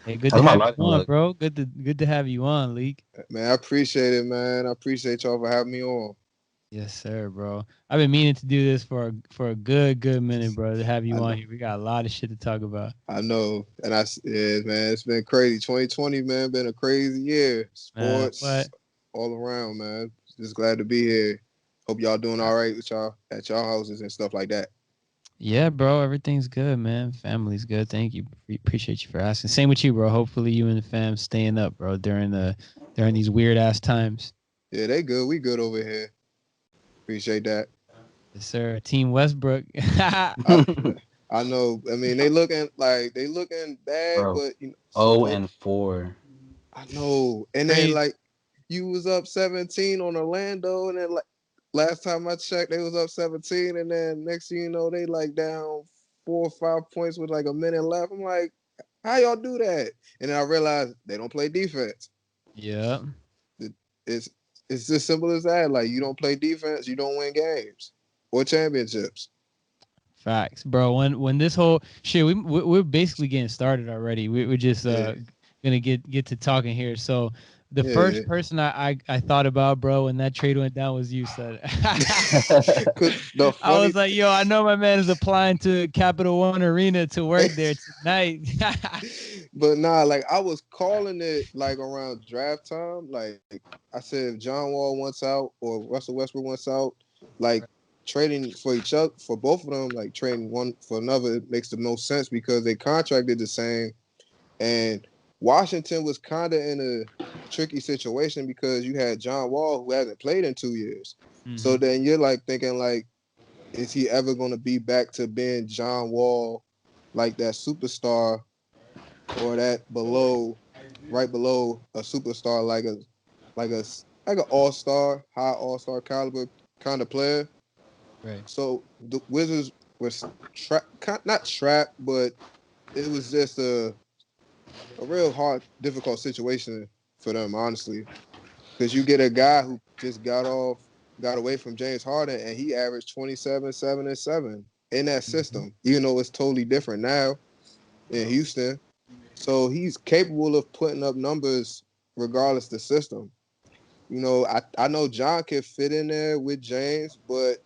Hey, good to That's my have life you on, look. bro. Good to have you on, Leak. Man, I appreciate it, man. I appreciate y'all for having me on. Yes, sir, bro. I've been meaning to do this for a good minute, bro. To have I you on know, here, we got a lot of shit to talk about. I know, and yeah, man, it's been crazy. 2020, man, been a crazy year. What? Sports all around, man. Just glad to be here. Hope y'all doing all right with y'all at y'all houses and stuff like that. Yeah, bro. Everything's good, man. Family's good. Thank you. Appreciate you for asking. Same with you, bro. Hopefully, you and the fam staying up, bro, during these weird ass times. Yeah, they good. We good over here. Appreciate that. Yes, sir. Team Westbrook. I I know. I mean, they looking bad, Bro, but 0-4. I know. And then Crazy. like you was up 17 on Orlando, and then like last time I checked, they was up 17, and then next thing you know, they like down 4 or 5 points with like a minute left. I'm like, how y'all do that? And then I realized they don't play defense. Yeah. It- It's it's as simple as that. Like you don't play defense, you don't win games or championships. Facts, bro. When this whole shit, we're basically getting started already. We're just Yeah, gonna get to talking here. So the yeah. first person I thought about, bro, when that trade went down was you, son. Cause the I funny was like, yo, I know my man is applying to Capital One Arena to work there tonight. But nah, like I was calling it like around draft time. Like I said, if John Wall wants out or Russell Westbrook wants out, like trading for each other for both of them, like trading one for another, it makes the most sense because they contracted the same. And Washington was kind of in a tricky situation because you had John Wall who hasn't played in 2 years. So hmm then you're like thinking like, is he ever going to be back to being John Wall, like that superstar or that below, right below a superstar like a like an all star caliber kind of player. Right. So the Wizards was not trapped, but it was just a real hard, difficult situation for them, honestly, because you get a guy who just got away from James Harden, and he averaged 27, 7, and 7 in that hmm system, even though it's totally different now in Houston. So he's capable of putting up numbers regardless the system. I know John can fit in there with James, but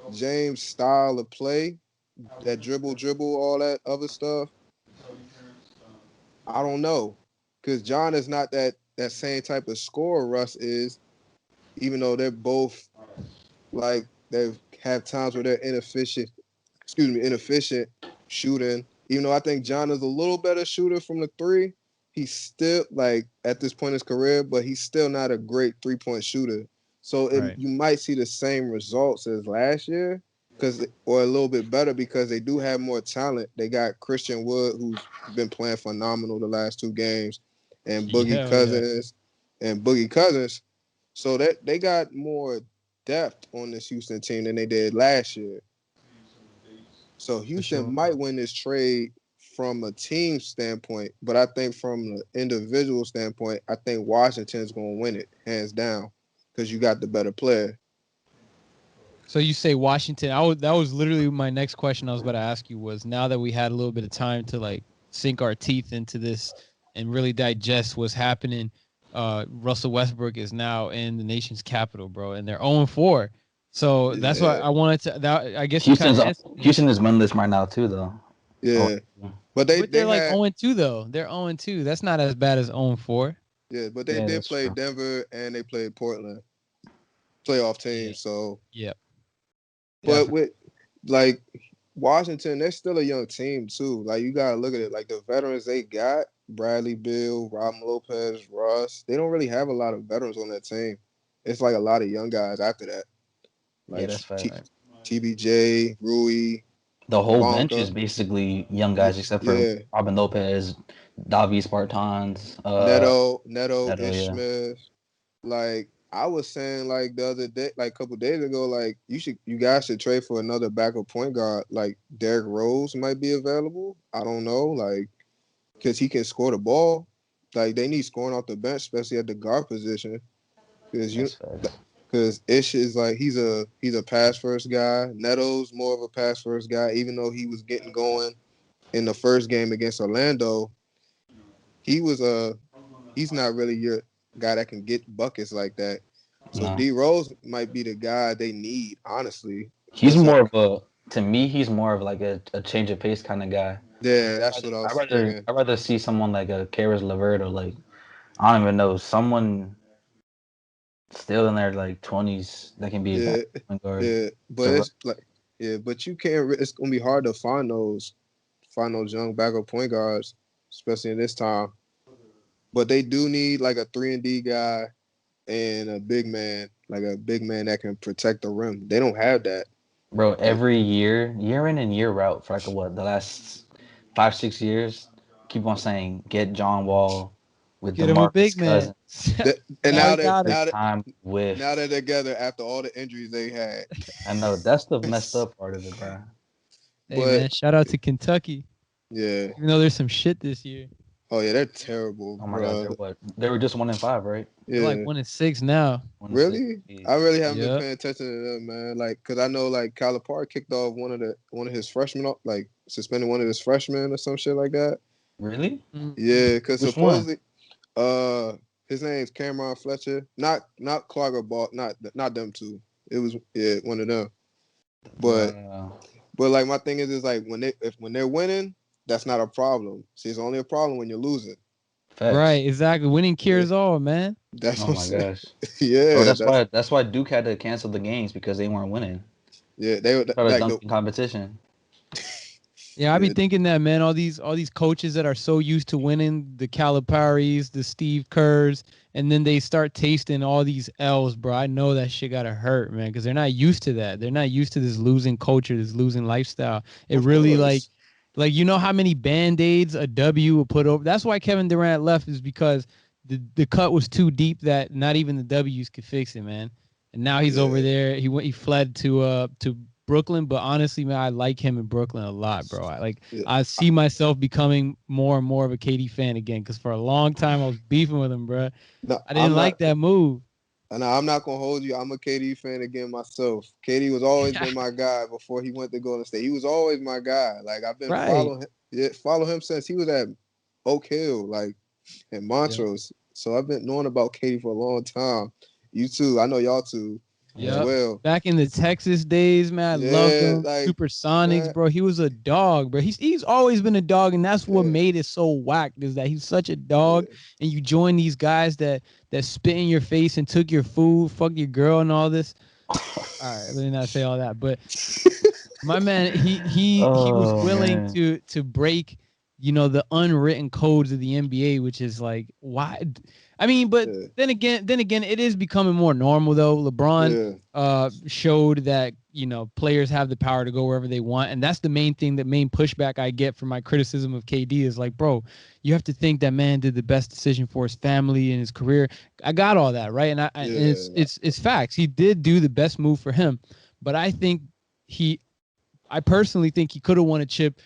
James' style of play, that dribble, all that other stuff, I don't know. Because John is not that same type of scorer Russ is, even though they're both like they have times where they're inefficient shooting. Even though I think John is a little better shooter from the three, he's still like at this point in his career, but he's still not a great 3-point shooter. So Right. you might see the same results as last year, or a little bit better because they do have more talent. They got Christian Wood, who's been playing phenomenal the last 2 games, and Boogie Hell yeah. Cousins, and Boogie Cousins. So that they got more depth on this Houston team than they did last year. So For Houston sure. might win this trade from a team standpoint, but I think from the individual standpoint, I think Washington's going to win it hands down because you got the better player. So you say Washington. That was literally my next question I was about to ask you was now that we had a little bit of time to like sink our teeth into this and really digest what's happening, Russell Westbrook is now in the nation's capital, bro, and they're 0-4. So that's why Yeah, I wanted to that I guess you kind Houston's of answered me. Houston is winless right now too, though. Oh, yeah, but they But they're they like had 0-2 though. They're 0-2. That's not as bad as 0-4. yeah, but they yeah, did that's play true. Denver and they played Portland playoff Yeah. teams. So, Yep. but Definitely. with like Washington, they're still a young team too. Like you gotta look at it. Like the veterans they got, Bradley Beal, Robin Lopez, Russ. They don't really have a lot of veterans on that team. It's like a lot of young guys after that, Yeah, like that's fair. TBJ, Rui, The whole bench is Bonga. basically young Yeah, guys except for yeah. Robin Lopez, Davi Spartans, Neto, Neto. Ish Yeah, Smith. Like I was saying, like the other day, like a couple days ago, like you guys should trade for another backup point guard. Like Derrick Rose might be available. I don't know, like because he can score the ball. Like they need scoring off the bench, especially at the guard position. Because that's fair. Ish is like he's a pass first guy. Neto's more of a pass first guy, even though he was getting going in the first game against Orlando. he was he's not really your guy that can get buckets like that. So No. D Rose might be the guy they need, honestly. He's more of to me, he's more of like a change of pace kind of guy. Yeah, that's what I was thinking. I'd rather see someone like a Karis LeVert or like, I don't even know, someone still in their like 20s that can be a point guard. Yeah, but it's like, but you can't. It's gonna be hard to find those young backup point guards, especially in this time. But they do need like a 3-and-D guy and a big man, like a big man that can protect the rim. They don't have that. Bro, every year in and year out for like the last 5-6 years, keep on saying get John Wall with Get him a DeMarcus big man. Cousins. And now now they're together after all the injuries they had. I know that's the messed up part of it, bro. Hey man, shout out to Kentucky. Yeah. Even though there's some shit this year. Oh yeah, they're terrible. Oh my god, they were just 1-5, right? Yeah. They're like 1-6 now. Really? I really haven't been paying attention to them, man. Like, cause I know like Calipari kicked off one of his freshmen, like suspended one of his freshmen or some shit like that. Really? Mm-hmm. Yeah, cause Which supposedly, his name's Cameron Fletcher, not Clark or Ball, not them two. It was one of them. But like my thing is like when they're winning, that's not a problem. See, it's only a problem when you're losing. Facts. Right, exactly. Winning cures all, man. That's oh my gosh. Yeah. Bro, that's why Duke had to cancel the games because they weren't winning. Yeah, they were like dunking competition. Yeah, I be thinking that, man, all these coaches that are so used to winning, the Caliparis, the Steve Kerrs, and then they start tasting all these L's, bro. I know that shit gotta hurt, man, because they're not used to that. They're not used to this losing culture, this losing lifestyle. It really like you know how many Band-Aids a W will put over. That's why Kevin Durant left, is because the cut was too deep that not even the W's could fix it, man. And now he's over there. He fled to Brooklyn, but honestly, man, I like him in Brooklyn a lot, bro. I see myself becoming more and more of a KD fan again, because for a long time I was beefing with him, bro. No, I didn't like that move. No, I'm not gonna hold you. I'm a KD fan again myself. KD was always been my guy before he went to Golden State. He was always my guy. Like I've been follow him since he was at Oak Hill, like in Montrose. So I've been knowing about KD for a long time. You too. I know y'all too. Yeah. Well, back in the Texas days, man, I loved him. Like, Supersonics, man. Bro. He was a dog, bro. He's always been a dog, and that's what made it so whacked, is that he's such a dog, and you join these guys that spit in your face and took your food, fucked your girl, and all this. All right, let me not say all that, but my man, he was willing to break, the unwritten codes of the NBA, which is like, why? I mean, but then again, it is becoming more normal though. LeBron showed that players have the power to go wherever they want, and that's the main thing. The main pushback I get from my criticism of KD is like, bro, you have to think that man did the best decision for his family and his career. I got all that right, and it's facts. He did do the best move for him, but I personally think he could have won a chip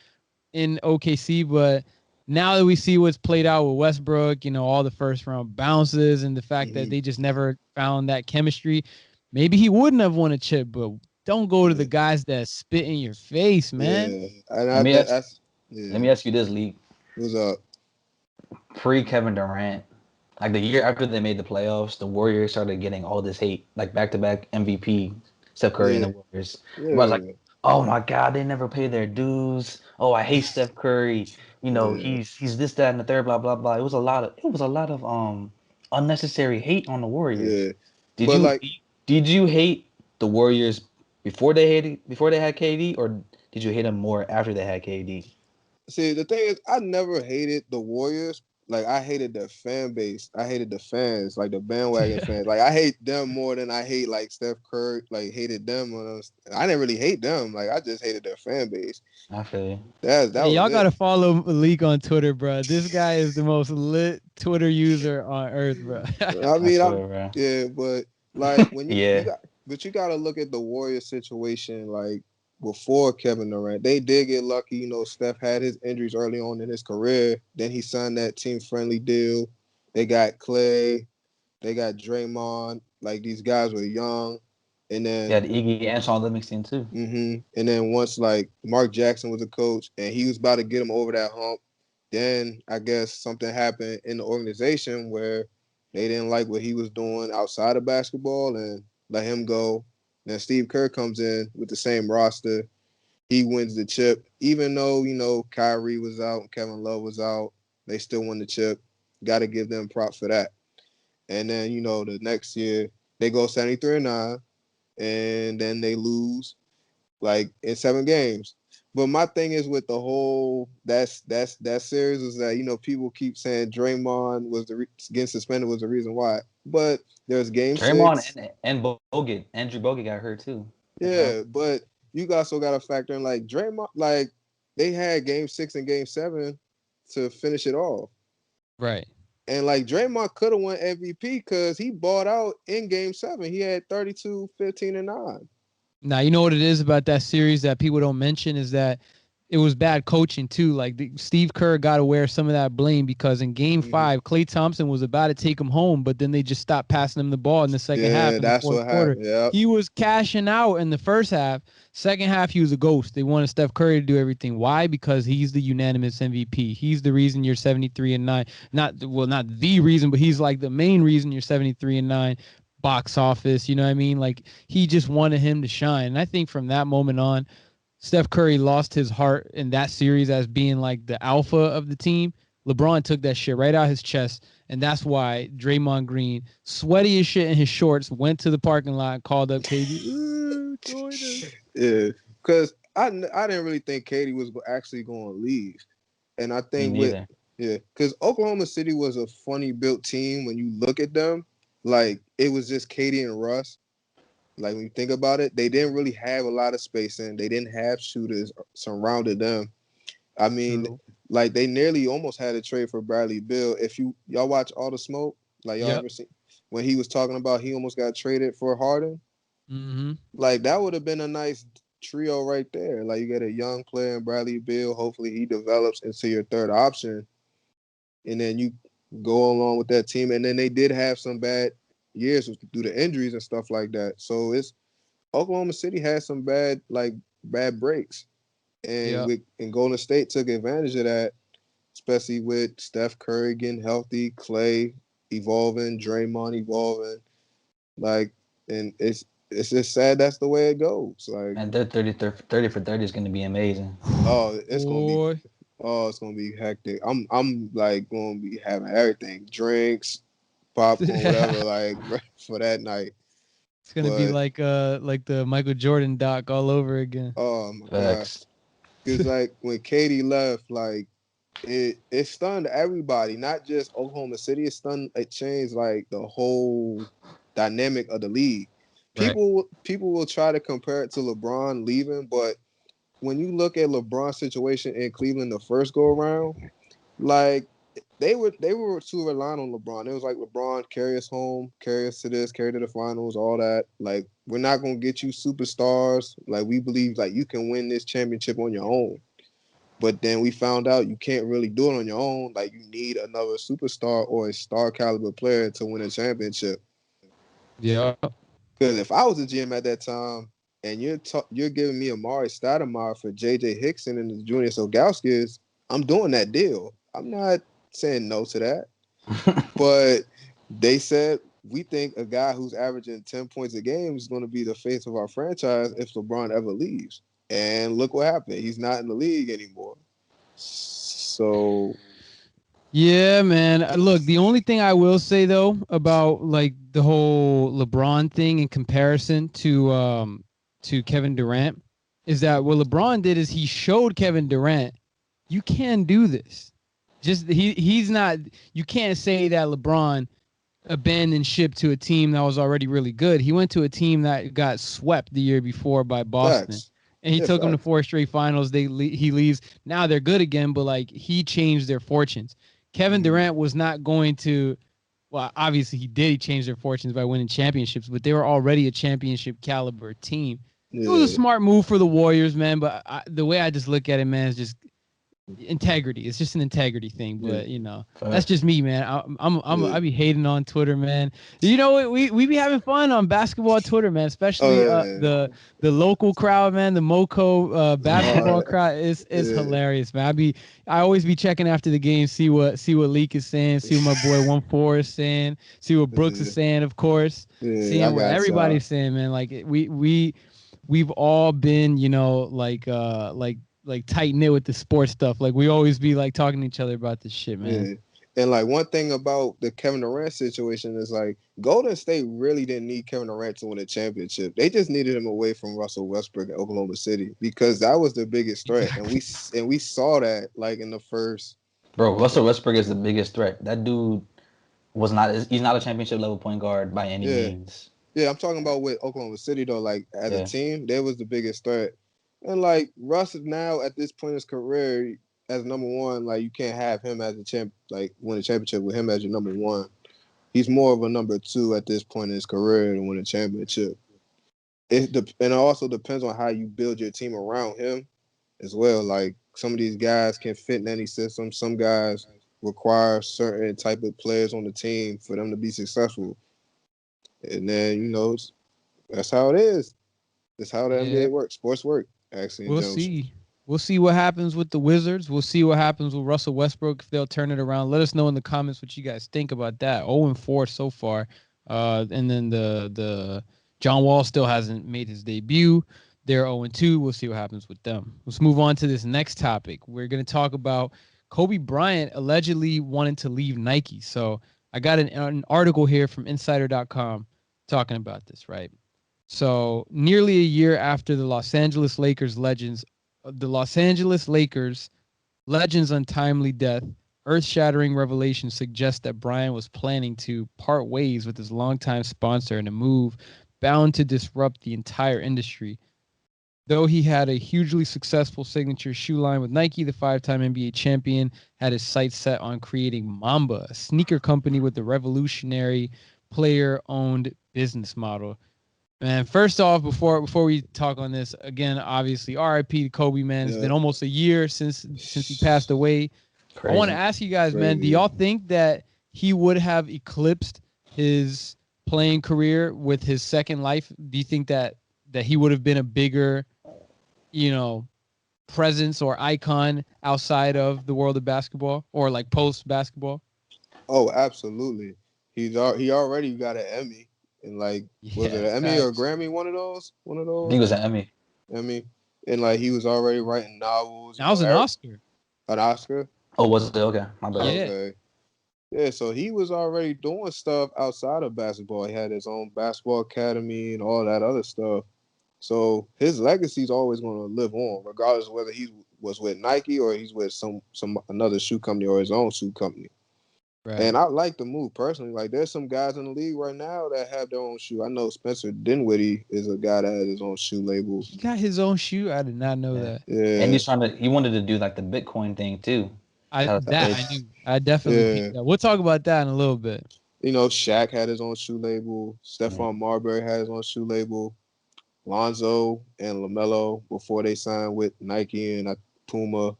in OKC, but now that we see what's played out with Westbrook, all the first round bounces and the fact that they just never found that chemistry, maybe he wouldn't have won a chip. But don't go to the guys that spit in your face, man. Let me ask you this, Lee. What's up? Pre-Kevin Durant, like the year after they made the playoffs, the Warriors started getting all this hate, like back-to-back MVP, Steph Curry and the Warriors. I was like, oh my God, they never pay their dues. Oh, I hate Steph Curry. He's this, that, and the third, blah, blah, blah. It was a lot of unnecessary hate on the Warriors. Yeah. Did you hate the Warriors before they had KD, or did you hate them more after they had KD? See, the thing is, I never hated the Warriors. Like, I hated their fan base. I hated the fans, like the bandwagon fans. Like, I hate them more than I hate like Steph Curry. Like, hated them. I didn't really hate them. Like, I just hated their fan base. I feel you. Y'all gotta follow Malik on Twitter, bro. This guy is the most lit Twitter user on earth, bro. I mean, but like when you gotta look at the Warriors situation, like before Kevin Durant. They did get lucky. Steph had his injuries early on in his career. Then he signed that team-friendly deal. They got Clay. They got Draymond. Like, these guys were young. And then you had Iggy and Sean Livingston, too. Mm-hmm. And then once, like, Mark Jackson was a coach, and he was about to get him over that hump, then I guess something happened in the organization where they didn't like what he was doing outside of basketball and let him go. Then Steve Kerr comes in with the same roster. He wins the chip, even though Kyrie was out and Kevin Love was out. They still won the chip. Got to give them props for that. And then the next year they go 73-9, and then they lose like in 7 games. But my thing is with the whole that series is that people keep saying Draymond was getting suspended was the reason why. But there's game Draymond 6 and Bogut, Andrew Bogut got hurt too. Yeah, but you also got to factor in like Draymond, like they had game 6 and game 7 to finish it off. Right. And like Draymond could have won MVP because he bought out in game 7. He had 32, 15, and 9. Now, you know what it is about that series that people don't mention is that it was bad coaching too. Like Steve Kerr got to wear some of that blame because in Game 5, Klay Thompson was about to take him home, but then they just stopped passing him the ball in the second half. In that's the fourth what quarter. happened. Yep. He was cashing out in the first half. Second half, he was a ghost. They wanted Steph Curry to do everything. Why? Because he's the unanimous MVP. He's the reason you're 73-9. Not the reason, but he's like the main reason you're 73-9. Box office, you know what I mean? Like he just wanted him to shine. And I think from that moment on, Steph Curry lost his heart in that series as being like the alpha of the team. LeBron took that shit right out his chest. And that's why Draymond Green, sweaty as shit in his shorts, went to the parking lot and called up KD. Yeah, because I didn't really think KD was actually going to leave. And I think because Oklahoma City was a funny built team when you look at them. Like, it was just KD and Russ. Like, when you think about it, they didn't really have a lot of spacing. They didn't have shooters surrounded them. I mean, like, they nearly almost had a trade for Bradley Beal. If y'all watch All the Smoke, like, y'all ever seen when he was talking about he almost got traded for Harden? Mm-hmm. Like, that would have been a nice trio right there. Like, you get a young player in Bradley Beal. Hopefully, he develops into your third option. And then you go along with that team. And then they did have some bad years due to injuries and stuff like that. So Oklahoma City had some bad breaks. And and Golden State took advantage of that, especially with Steph Curry getting healthy, Klay evolving, Draymond evolving. Like, and it's just sad that's the way it goes. Like, and their 30 for 30 is going to be amazing. Oh, it's gonna be hectic. I'm like gonna be having everything, drinks, popcorn, whatever, like for that night. It's gonna be like the Michael Jordan doc all over again. Oh my gosh. Because like when Katie left, like it stunned everybody, not just Oklahoma City. It changed like the whole dynamic of the league. People will try to compare it to LeBron leaving, but when you look at LeBron's situation in Cleveland the first go around, like they were too reliant on LeBron. It was like LeBron, carry us home, carry us to this, carry to the finals, all that. Like, we're not gonna get you superstars. Like, we believe like you can win this championship on your own. But then we found out you can't really do it on your own. Like, you need another superstar or a star caliber player to win a championship. Yeah. Because if I was a GM at that time, and you're giving me Amari Stoudemire for J.J. Hickson and the Junior Sogauskis, I'm doing that deal. I'm not saying no to that. But they said, we think a guy who's averaging 10 points a game is going to be the face of our franchise if LeBron ever leaves. And look what happened. He's not in the league anymore. So... Yeah, man. Look, the only thing I will say though about like the whole LeBron thing in comparison to Kevin Durant is that what LeBron did is he showed Kevin Durant, you can do this. Just he's not. You can't say that LeBron abandoned ship to a team that was already really good. He went to a team that got swept the year before by Boston. Facts. And he took them to 4 straight finals. He leaves. Now they're good again, but like he changed their fortunes. Kevin Durant was not going to, well, obviously he did. He changed their fortunes by winning championships, but they were already a championship caliber team. Yeah. It was a smart move for the Warriors, man. But the way I just look at it, man, is just integrity. It's just an integrity thing, but that's just me, man. I be hating on Twitter, man. You know what? We be having fun on basketball Twitter, man. Especially the local crowd, man. The Moco basketball crowd is hilarious, man. I always be checking after the game, see what Leak is saying, see what my boy 1-4 is saying, see what Brooks is saying, of course, seeing what everybody's saying, man. Like we've all been, like tight knit with the sports stuff. Like we always be like talking to each other about this shit, man. Yeah. And like one thing about the Kevin Durant situation is like Golden State really didn't need Kevin Durant to win a championship. They just needed him away from Russell Westbrook at Oklahoma City because that was the biggest threat. Exactly. And we saw that like in the first. Bro, Russell Westbrook is the biggest threat. That dude he's not a championship level point guard by any means. Yeah, I'm talking about with Oklahoma City though. Like as a team, they was the biggest threat. And like Russ is now at this point in his career as number one, like you can't have him as a champ, like win a championship with him as your number one. He's more of a number two at this point in his career to win a championship. And it also depends on how you build your team around him as well. Like some of these guys can fit in any system. Some guys require certain type of players on the team for them to be successful. And then, that's how it is. That's how the NBA works. Sports work. Actually, we'll see what happens with the Wizards. We'll see what happens with Russell Westbrook if they'll turn it around. Let us know in the comments what you guys think about that. 0-4 so far, and then the John Wall still hasn't made his debut. They're 0-2. We'll see what happens with them. Let's move on to this next topic. We're going to talk about Kobe Bryant allegedly wanting to leave Nike. So I got an article here from Insider.com talking about this, right? So nearly a year after the Los Angeles Lakers legends' untimely death, earth-shattering revelations suggest that Bryant was planning to part ways with his longtime sponsor in a move bound to disrupt the entire industry. Though he had a hugely successful signature shoe line with Nike, the five-time NBA champion had his sights set on creating Mamba, a sneaker company with a revolutionary player-owned business model. Man, first off, before we talk on this, again, obviously, R.I.P. to Kobe, man. It's been almost a year since he passed away. Crazy. I want to ask you guys, man, do y'all think that he would have eclipsed his playing career with his second life? Do you think that he would have been a bigger, presence or icon outside of the world of basketball or like post-basketball? Oh, absolutely. He already got an Emmy. And like, was it an Emmy or a Grammy? One of those. I think it was an Emmy. And like, he was already writing novels. That was an Oscar. An Oscar? Oh, was it? Okay, my bad. Yeah. Okay. Yeah, so he was already doing stuff outside of basketball. He had his own basketball academy and all that other stuff. So his legacy is always going to live on, regardless of whether he was with Nike or he's with some another shoe company or his own shoe company. Right. And I like the move personally. Like, there's some guys in the league right now that have their own shoe. I know Spencer Dinwiddie is a guy that has his own shoe label. He got his own shoe? I did not know that. Yeah. And he wanted to do like the Bitcoin thing too. I knew. I definitely. Yeah. We'll talk about that in a little bit. Shaq had his own shoe label. Stephon Marbury had his own shoe label. Lonzo and LaMelo before they signed with Nike and Puma.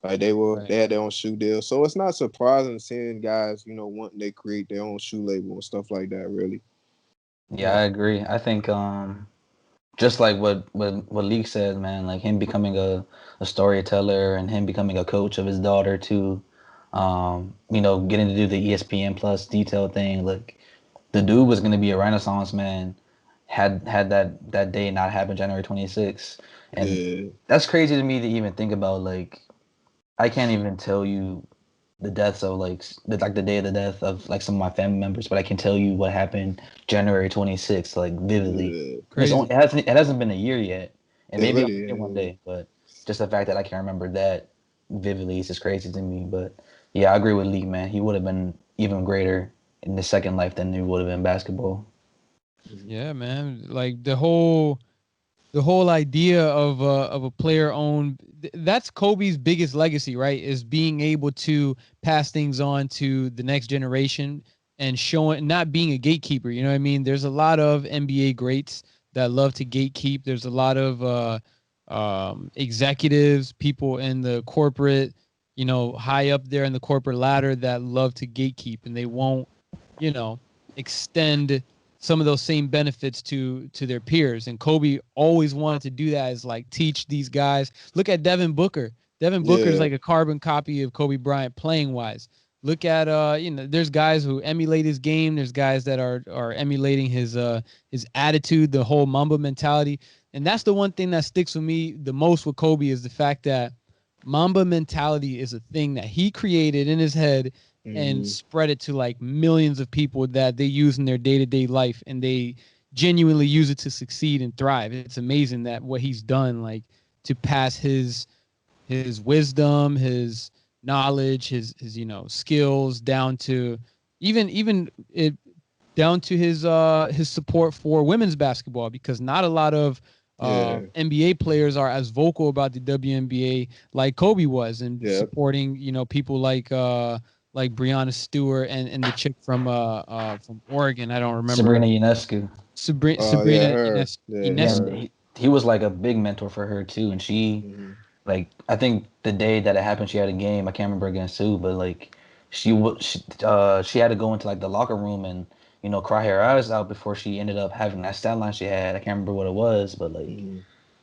Like they had their own shoe deal. So it's not surprising seeing guys, wanting to create their own shoe label and stuff like that, really. Yeah, I agree. I think just like what Leak said, man, like him becoming a storyteller and him becoming a coach of his daughter too, getting to do the ESPN Plus detail thing. Like the dude was gonna be a Renaissance man had that day not happened January 26th. And that's crazy to me to even think about. Like I can't even tell you the deaths of the day of the death of like some of my family members, but I can tell you what happened January 26th, like vividly. It hasn't been a year yet, and maybe I'll forget one day, but just the fact that I can remember that vividly is just crazy to me. But yeah, I agree with Lee, man. He would have been even greater in the second life than he would have been basketball. Yeah, man. Like the whole idea of a player owned, that's Kobe's biggest legacy, right? Is being able to pass things on to the next generation and not being a gatekeeper. You know what I mean? There's a lot of NBA greats that love to gatekeep. There's a lot of executives, people in the corporate, high up there in the corporate ladder that love to gatekeep, and they won't, extend some of those same benefits to their peers. And Kobe always wanted to do that, is like teach these guys. Look at Devin Booker. Devin Booker is like a carbon copy of Kobe Bryant playing wise. Look at there's guys who emulate his game. There's guys that are emulating his attitude, the whole Mamba mentality. And that's the one thing that sticks with me the most with Kobe, is the fact that Mamba mentality is a thing that he created in his head and spread it to like millions of people that they use in their day-to-day life, and they genuinely use it to succeed and thrive. It's amazing that what he's done, like to pass his wisdom, his knowledge, his skills down to even it down to his support for women's basketball, because not a lot of NBA players are as vocal about the WNBA like Kobe was, and supporting people like Breonna Stewart and the chick from Oregon. I don't remember. Sabrina Ionescu. Sabrina Ionescu. Yeah, he was like a big mentor for her too, and she like, I think the day that it happened, she had a game. I can't remember against who, but like she had to go into like the locker room and cry her eyes out before she ended up having that stat line she had. I can't remember what it was, but like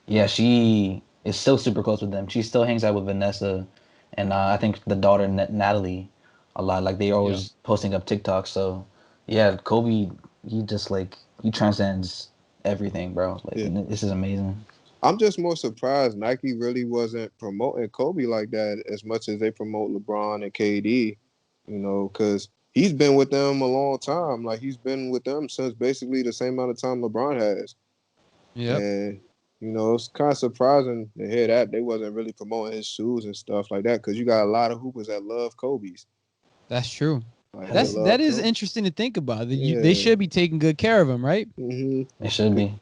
yeah, she is still super close with them. She still hangs out with Vanessa, and I think the daughter Natalie a lot. Like they always posting up TikTok. So yeah, Kobe, he transcends everything, bro. Like this is amazing. I'm just more surprised Nike really wasn't promoting Kobe like that as much as they promote LeBron and KD, because he's been with them a long time. Like, he's been with them since basically the same amount of time LeBron has. Yeah. And, it's kind of surprising to hear that they wasn't really promoting his shoes and stuff like that, because you got a lot of hoopers that love Kobe's. That's true. Like, that is interesting to think about. They should be taking good care of him, right? They should be.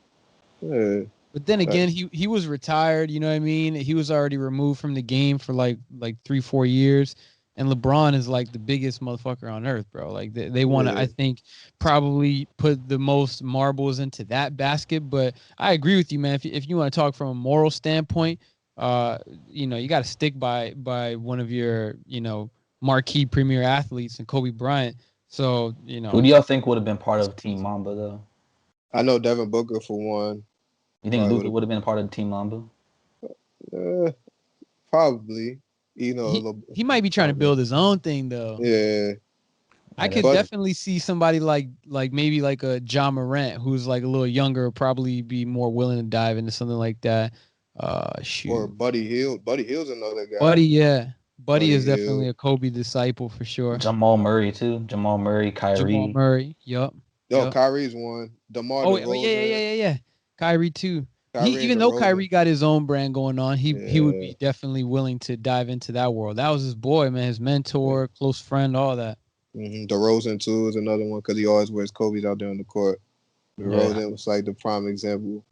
Yeah. But then again, he was retired, you know what I mean? He was already removed from the game for like 3-4 years. And LeBron is like the biggest motherfucker on earth, bro. Like they want to, I think, probably put the most marbles into that basket. But I agree with you, man. If you want to talk from a moral standpoint, you got to stick by one of your, marquee premier athletes and Kobe Bryant. So, Who do y'all think would have been part of Team Mamba though? I know Devin Booker for one. You think Luka would have been a part of Team Mamba? Probably. He might be trying to build his own thing though. Yeah. I could definitely see somebody like maybe like a John Morant, who's like a little younger, probably be more willing to dive into something like that. Or Buddy Hield. Buddy Hield's another guy. Buddy is definitely a Kobe disciple for sure. Jamal Murray too. Jamal Murray, Kyrie. Yup. Kyrie's one. DeMar DeRozan. Yeah. Kyrie too. Even though Kyrie got his own brand going on, he would be definitely willing to dive into that world. That was his boy, man, his mentor, close friend, all that. DeRozan too is another one, because he always wears Kobe's out there on the court. DeRozan was like the prime example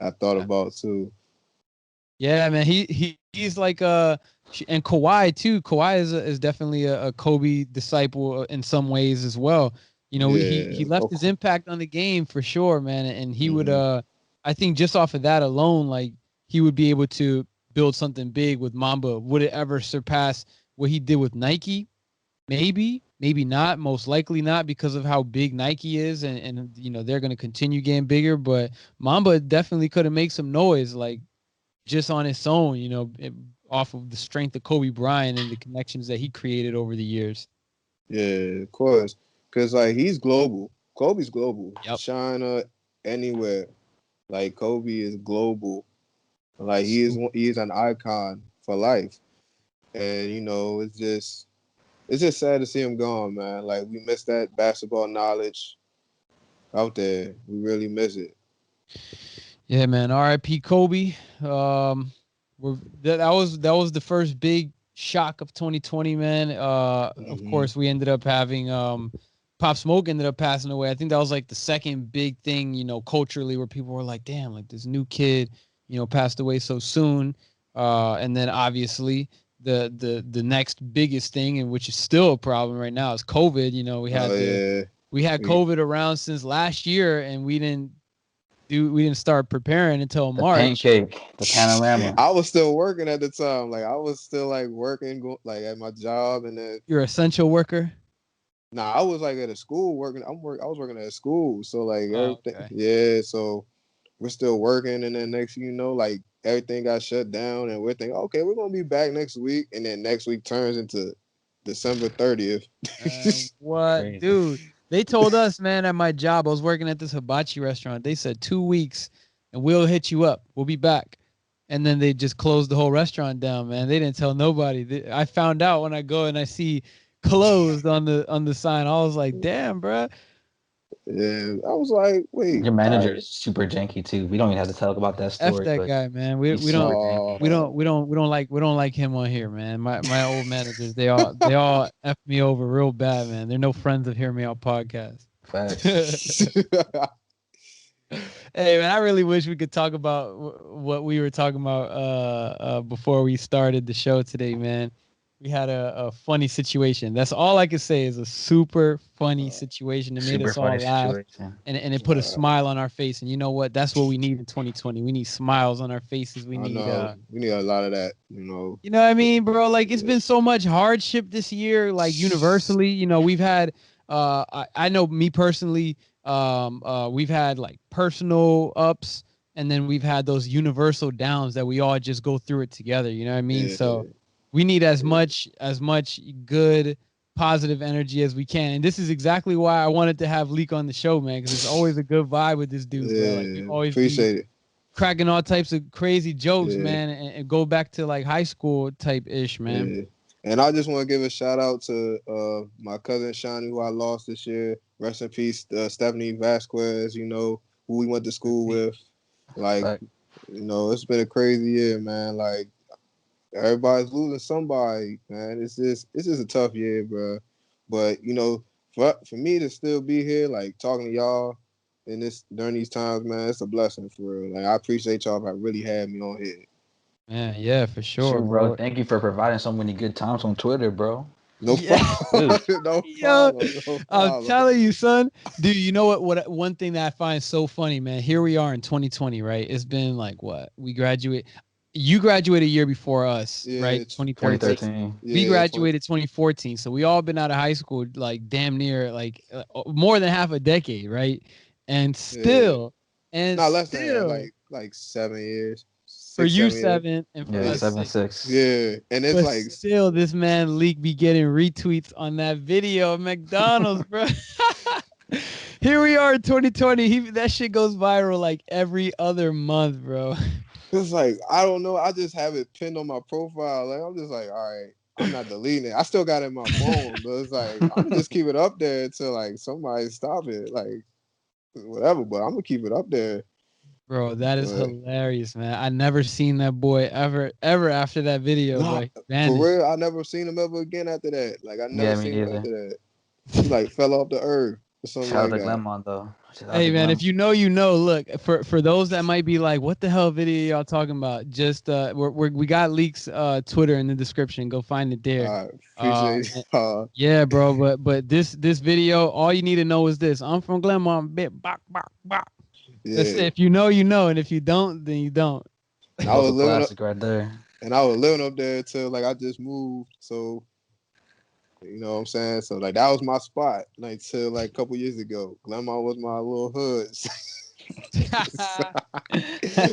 I thought about too. Yeah, man, he's like and Kawhi too. Kawhi is definitely a Kobe disciple in some ways as well. He left his impact on the game for sure, man, and he would I think just off of that alone, like he would be able to build something big with Mamba. Would it ever surpass what he did with Nike? Maybe not. Most likely not, because of how big Nike is, and they're going to continue getting bigger. But Mamba definitely could have made some noise, like just on its own, off of the strength of Kobe Bryant and the connections that he created over the years. Yeah, of course, because like he's global. Kobe's global. Yep. China, anywhere. Like Kobe is global. Like he is an icon for life. And it's just sad to see him gone, man. Like we miss that basketball knowledge out there. We really miss it. Yeah, man. R.I.P. Kobe. That was the first big shock of 2020, man. Of course, we ended up having Pop Smoke ended up passing away. I think that was like the second big thing, culturally, where people were like, damn, like this new kid, passed away so soon. And then obviously the next biggest thing, and which is still a problem right now, is COVID. We had COVID around since last year, and we didn't we didn't start preparing until The March. pancake, the panorama. I was still working at the time. Like I was still like working, like at my job, and then You're an essential worker. I was like at a school working. I was working at a school, so like Oh, everything. okay. Yeah, so we're still working, and then next, like everything got shut down, and we're thinking, okay, we're gonna be back next week, and then next week turns into December 30th. What, Crazy. dude? They told us, man, at my job, I was working at this hibachi restaurant. They said 2 weeks, and we'll hit you up. We'll be back. And then they just closed the whole restaurant down, man. They didn't tell nobody. I found out when I go and I see closed on the sign. I was like, damn, bro. Yeah, I was like, wait, Your all manager right. is super janky too. We don't even have to talk about that F story, that but guy, man. We he's we super don't janky. we don't like him on here, man. My old managers, they all F me over real bad, man. They're no friends of Hear Me Out podcast. Facts. Hey man, I really wish we could talk about what we were talking about before we started the show today, man. We had a funny situation. That's all I could say is a super funny situation. It made Super us all funny laugh situation. and it put a smile on our face. And you know what? That's what we need in 2020. We need smiles on our faces. We I need know we need a lot of that, you know what I mean, bro? Like it's been so much hardship this year, like universally. We've had I know me personally, we've had like personal ups and then we've had those universal downs that we all just go through it together, you know what I mean? Yeah, So we need as much good positive energy as we can. And this is exactly why I wanted to have Leak on the show, man, because it's always a good vibe with this dude, bro. Like we yeah. always be Appreciate it. cracking all types of crazy jokes, Yeah, man, and go back to like high school type ish, man. yeah. And I just want to give a shout out to my cousin Shawnee, who I lost this year. Rest in peace, Stephanie Vasquez. Who we went to school with. Like, Fact. it's been a crazy year, man. Like everybody's losing somebody, man. It's just a tough year, bro. But for me to still be here, like talking to y'all during these times, man, it's a blessing for real. Like I appreciate y'all for really having me on here. Man, yeah, for sure, Shoot, bro. bro. Thank you for providing so many good times on Twitter, bro. No Yeah, problem. Dude. No yo, problem. No I'm problem. telling you, son. Dude, you know what? What one thing that I find so funny, man. Here we are in 2020, right? It's been like what? We graduate. You graduated a year before us, Yeah, right? 2013. 2013. We yeah, 20. graduated 2014, so we all been out of high school like damn near like more than half a decade, right? And Yeah, still, and not less than that, still, like 7 years, for six, you 7 years. 7 and for Yeah, Yeah, us 6. 7-6. yeah, and it's But like, still, this man Leak be getting retweets on that video of McDonald's, bro. Here we are in 2020. That shit goes viral like every other month, bro. it's like I don't know. I just have it pinned on my profile. Like I'm just like, all right, I'm not deleting it. I still got it in my phone, but it's like I'm gonna just keep it up there until like somebody stop it, like whatever. But I'm gonna keep it up there. Bro, that is But hilarious, man. I never seen that boy ever after that video, nah, bro. He for vanished. real, I never seen him ever again after that. Like I never Yeah, me seen him neither. after that. He like fell off the earth or something Shout out like to that. Glenmont though. Shout out Hey to man, if Glenmont. you know, you know. Look, for those that might be like, what the hell video y'all talking about? Just we got Leak's Twitter in the description. Go find it there. I appreciate And- it. yeah, bro. But this video, all you need to know is this: I'm from Glenmont. Bit bok bok bok. That's it. Yeah. If you know, you know, and if you don't, then you don't. And I was Local living up classic right there. and I was living up there till like I just moved. So you know what I'm saying? So like that was my spot, like till like a couple years ago. Glenmont was my little hood.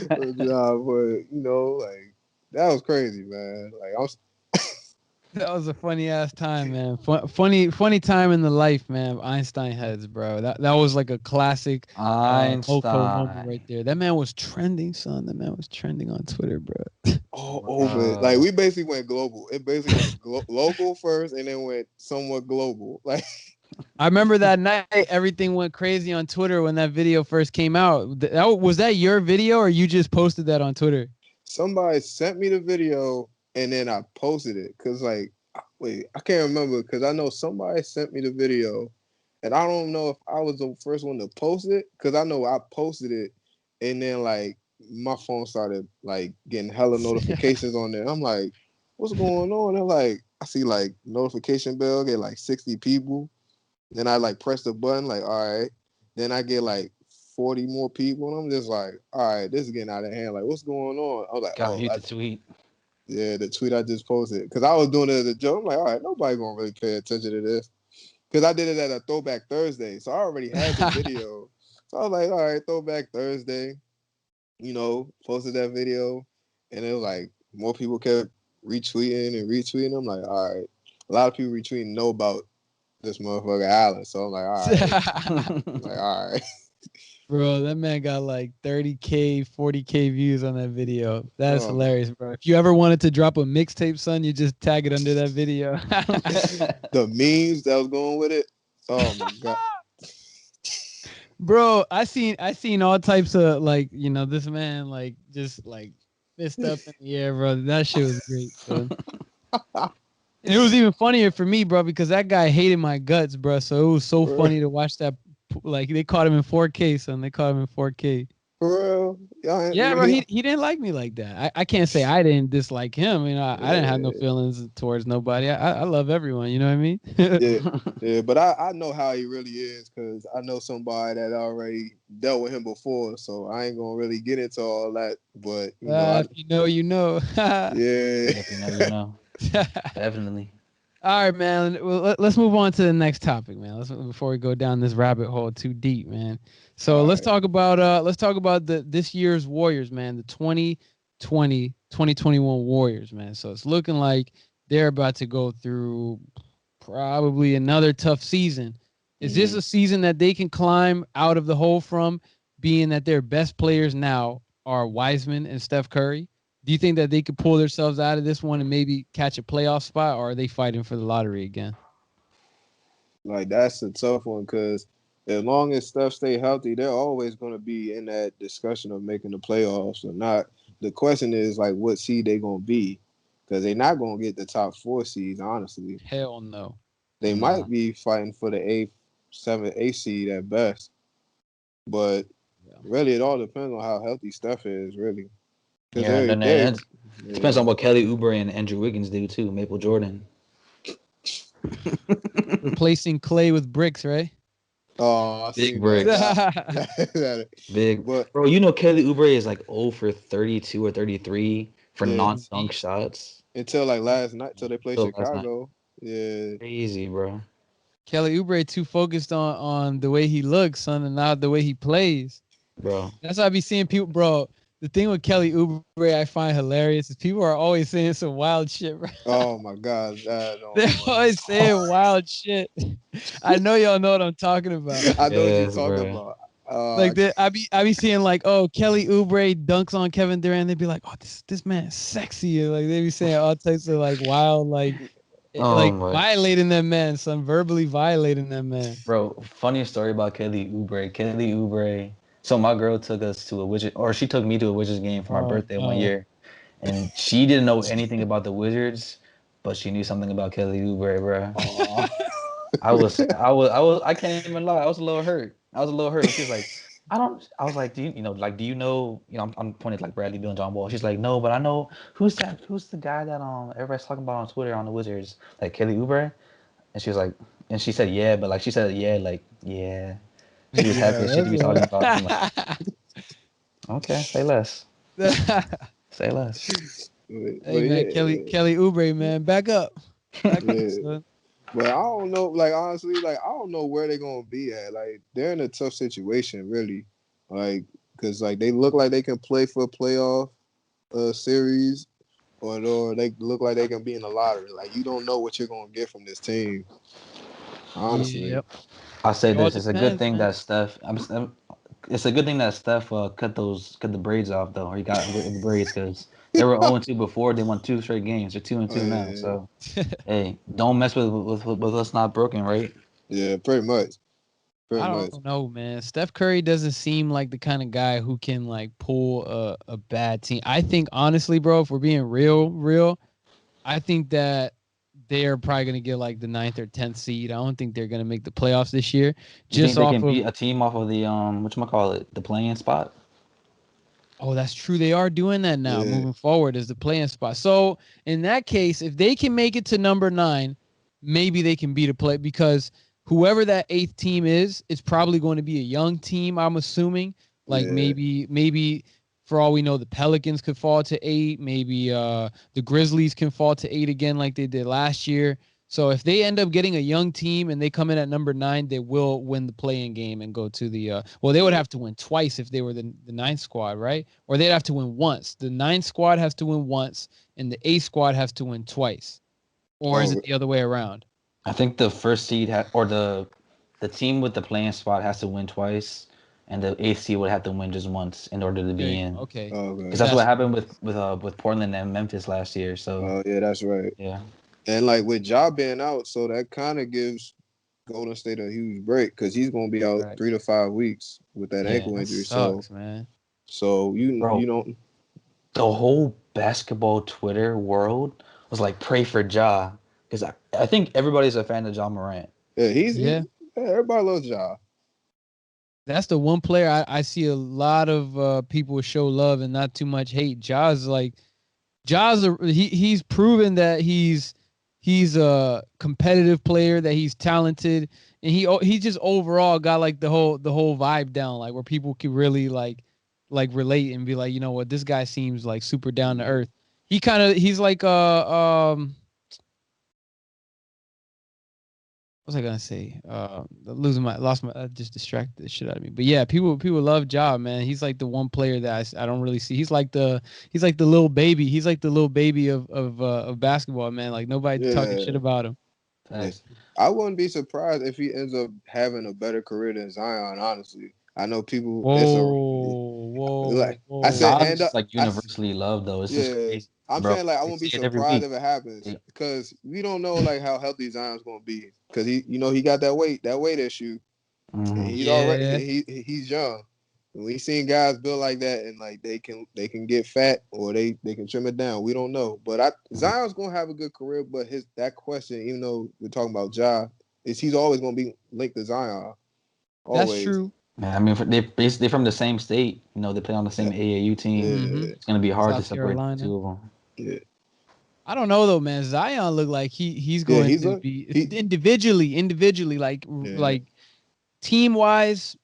But like that was crazy, man. Like I was That was a funny ass time, man. Funny time in the life, man. Of Einstein heads, bro. That was like a classic Oko moment right Einstein. there. That man was trending, son. That man was trending on Twitter, bro. all over it. Like Bro. we basically went global. It basically went local first, and then went somewhat global. Like I remember that night, everything went crazy on Twitter when that video first came out. Was that your video, or you just posted that on Twitter? somebody sent me the video, and then I posted it. Cause like, wait, I can't remember. Cause I know somebody sent me the video, and I don't know if I was the first one to post it. Cause I know I posted it, and then like my phone started like getting hella notifications on there. I'm like, what's going on? And like I see like notification bell get like 60 people. Then I like press the button, like, all right. Then I get like 40 more people. And I'm just like, all right, this is getting out of hand. Like, what's going on? I was like, God, the tweet. Yeah, the tweet I just posted. Because I was doing it as a joke. I'm like, all right, nobody going to really pay attention to this. Because I did it at a Throwback Thursday. So I already had the video. So I was like, all right, Throwback Thursday. Posted that video. And it was like, more people kept retweeting and retweeting. I'm like, all right. A lot of people retweeting know about this motherfucker Allen. So I'm like, all right. Bro, that man got like 30K, 40K views on that video. That's hilarious, bro. If you ever wanted to drop a mixtape, son, you just tag it under that video. The memes that was going with it. Oh my god. Bro, I seen all types of this man just fist up in the air, bro. That shit was great, bro. And it was even funnier for me, bro, because that guy hated my guts, bro. So it was so funny to watch that. Like, they caught him in 4K, son. They caught him in 4K. For real? Yeah, bro. He didn't like me like that. I can't say I didn't dislike him. I didn't have no feelings towards nobody. I love everyone. You know what I mean? yeah. But I know how he really is because I know somebody that already dealt with him before. So I ain't gonna really get into all that. But if you know, you know. Yeah. If you know, you know. Definitely. All right, man. Well, let's move on to the next topic, man. Before we go down this rabbit hole too deep, man. So let's talk about this year's Warriors, man. The 2020-2021 Warriors, man. So it's looking like they're about to go through probably another tough season. Is this a season that they can climb out of the hole from, being that their best players now are Wiseman and Steph Curry? Do you think that they could pull themselves out of this one and maybe catch a playoff spot, or are they fighting for the lottery again? Like, that's a tough one because as long as Steph stay healthy, they're always going to be in that discussion of making the playoffs or not. The question is, like, what seed they going to be because they're not going to get the top 4 seeds, honestly. Hell no. They might be fighting for the 8th, 7th, 8th seed at best. But really, it all depends on how healthy Steph is, really. Yeah, and then it depends on what Kelly Oubre and Andrew Wiggins do too. Maple Jordan replacing Clay with bricks, right? Oh, I big bricks. Big, but bro, Kelly Oubre is like 0 for 32 or 33 for non-dunk shots until like last night, till they played Chicago. Yeah, crazy, bro. Kelly Oubre too focused on the way he looks, son, and not the way he plays, bro. That's why I be seeing people, bro. The thing with Kelly Oubre I find hilarious is people are always saying some wild shit, bro. Oh my god, they're always saying wild shit. I know y'all know what I'm talking about. I know what you're talking about. I be seeing like, oh, Kelly Oubre dunks on Kevin Durant. They'd be like, oh, this man is sexy. And like they be saying all types of like wild violating that man, son, verbally violating that man. Bro, funny story about Kelly Oubre. Kelly Oubre. So my girl took us to she took me to a Wizards game for my birthday one year, and she didn't know anything about the Wizards, but she knew something about Kelly Oubre, bro. I can't even lie. I was a little hurt. She's like, I was like, do you know, I'm pointing like Bradley Beal and John Wall. She's like, no, but I know who's the guy that everybody's talking about on Twitter on the Wizards, like Kelly Oubre, and she was like, and she said yeah, but like she said yeah. She was happy she be talking about. I'm like, okay, say less. Say less. Hey man, Kelly Oubre, man, back up. But I don't know, like honestly, like I don't know where they're gonna be at. Like they're in a tough situation, really. Like because like they look like they can play for a playoff series, or they look like they can be in the lottery. Like you don't know what you're gonna get from this team. Honestly. Yep. I'll say this: it's a good thing that Steph. It's a good thing that Steph cut the braids off though, or he got the braids because they were 0-2 before. They won 2 straight games. They're 2-2 now. So, hey, don't mess with us not broken, right? Yeah, pretty much. I don't know, man. Steph Curry doesn't seem like the kind of guy who can like pull a bad team. I think honestly, bro, if we're being real, I think that they're probably going to get like the 9th or 10th seed. I don't think they're going to make the playoffs this year. You think they can beat a team off of the the play-in spot? Oh, that's true. They are doing that now. Moving forward is the play-in spot. So in that case, if they can make it to number 9, maybe they can beat a play because whoever that 8th team is, it's probably going to be a young team. I'm assuming, like maybe for all we know, the Pelicans could fall to 8. Maybe the Grizzlies can fall to 8 again, like they did last year. So if they end up getting a young team and they come in at number 9, they will win the play-in game and go to the. Well, they would have to win twice if they were the 9th squad, right? Or they'd have to win once. The 9th squad has to win once, and the 8th squad has to win twice. Or is it the other way around? I think the first seed or the team with the playing spot has to win twice, and the 8th seed would have to win just once in order to be in. Okay. Because that's what happened with Portland and Memphis last year. So. Yeah, that's right. Yeah. And like with Ja being out, so that kind of gives Golden State a huge break because he's going to be out 3 to 5 weeks with that ankle injury. That sucks, man. So you don't. The whole basketball Twitter world was like, pray for Ja, because I think everybody's a fan of Ja Morant. Yeah, everybody loves Ja. That's the one player I see a lot of people show love and not too much hate. Ja's he's proven that he's a competitive player, that he's talented, and he just overall got like the whole vibe down, like where people can really like relate and be like, you know what, this guy seems like super down to earth. He's like what was I gonna say? Just distracted the shit out of me. But yeah, people love Ja, man. He's like the one player that I don't really see. He's like the little baby. He's like the little baby of basketball, man. Like nobody talking shit about him. Nice. I wouldn't be surprised if he ends up having a better career than Zion. Honestly, I know people. Whoa. I said, hand up. Like universally loved though. It's just crazy. I'm saying like I won't be surprised if it happens because we don't know like how healthy Zion's gonna be because he got that weight issue. Mm-hmm. And he's already he's young. We seen guys built like that and like they can get fat or they can trim it down. We don't know, but Zion's gonna have a good career. But that question, even though we're talking about Ja, he's always gonna be linked to Zion. Always. That's true. Yeah, I mean, they're from the same state. They play on the same AAU team. Mm-hmm. It's gonna be hard to separate the two of them. Yeah. I don't know though, man. Zion looked like he's going to be individually like team wise.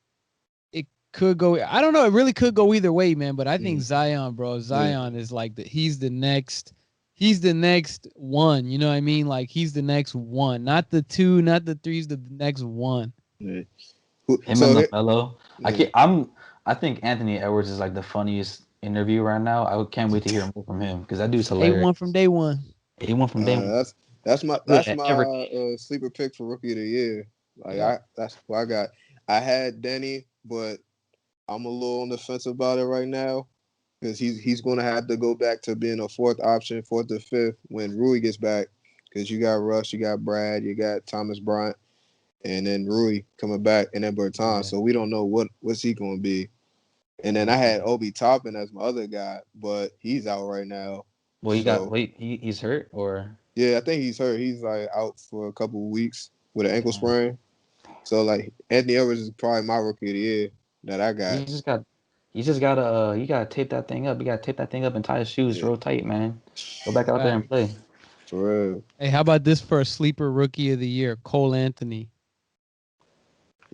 It could go. I don't know. It really could go either way, man. But I think Zion, bro. Zion is like he's the next one. You know what I mean? Like he's the next one, not the 2, not the 3. He's the next one. Yeah. Him and LaMelo. I think Anthony Edwards is like the funniest interview right now. I can't wait to hear more from him because that dude's hilarious. A1 from day one. A1 from day one. That's my sleeper pick for rookie of the year. Like that's what I got. I had Denny, but I'm a little on the fence about it right now because he's going to have to go back to being a 4th option, 4th to 5th when Rui gets back because you got Russ, you got Brad, you got Thomas Bryant. And then Rui coming back, and then Bertan. So we don't know what's he going to be. And then I had Obi Toppin as my other guy, but he's out right now. Well, he's hurt or? Yeah, I think he's hurt. He's like out for a couple of weeks with an ankle sprain. So like Anthony Edwards is probably my rookie of the year that I got. You gotta tape that thing up. You gotta tape that thing up and tie his shoes real tight, man. Go back out there and play. For real. Hey, how about this for a sleeper rookie of the year, Cole Anthony?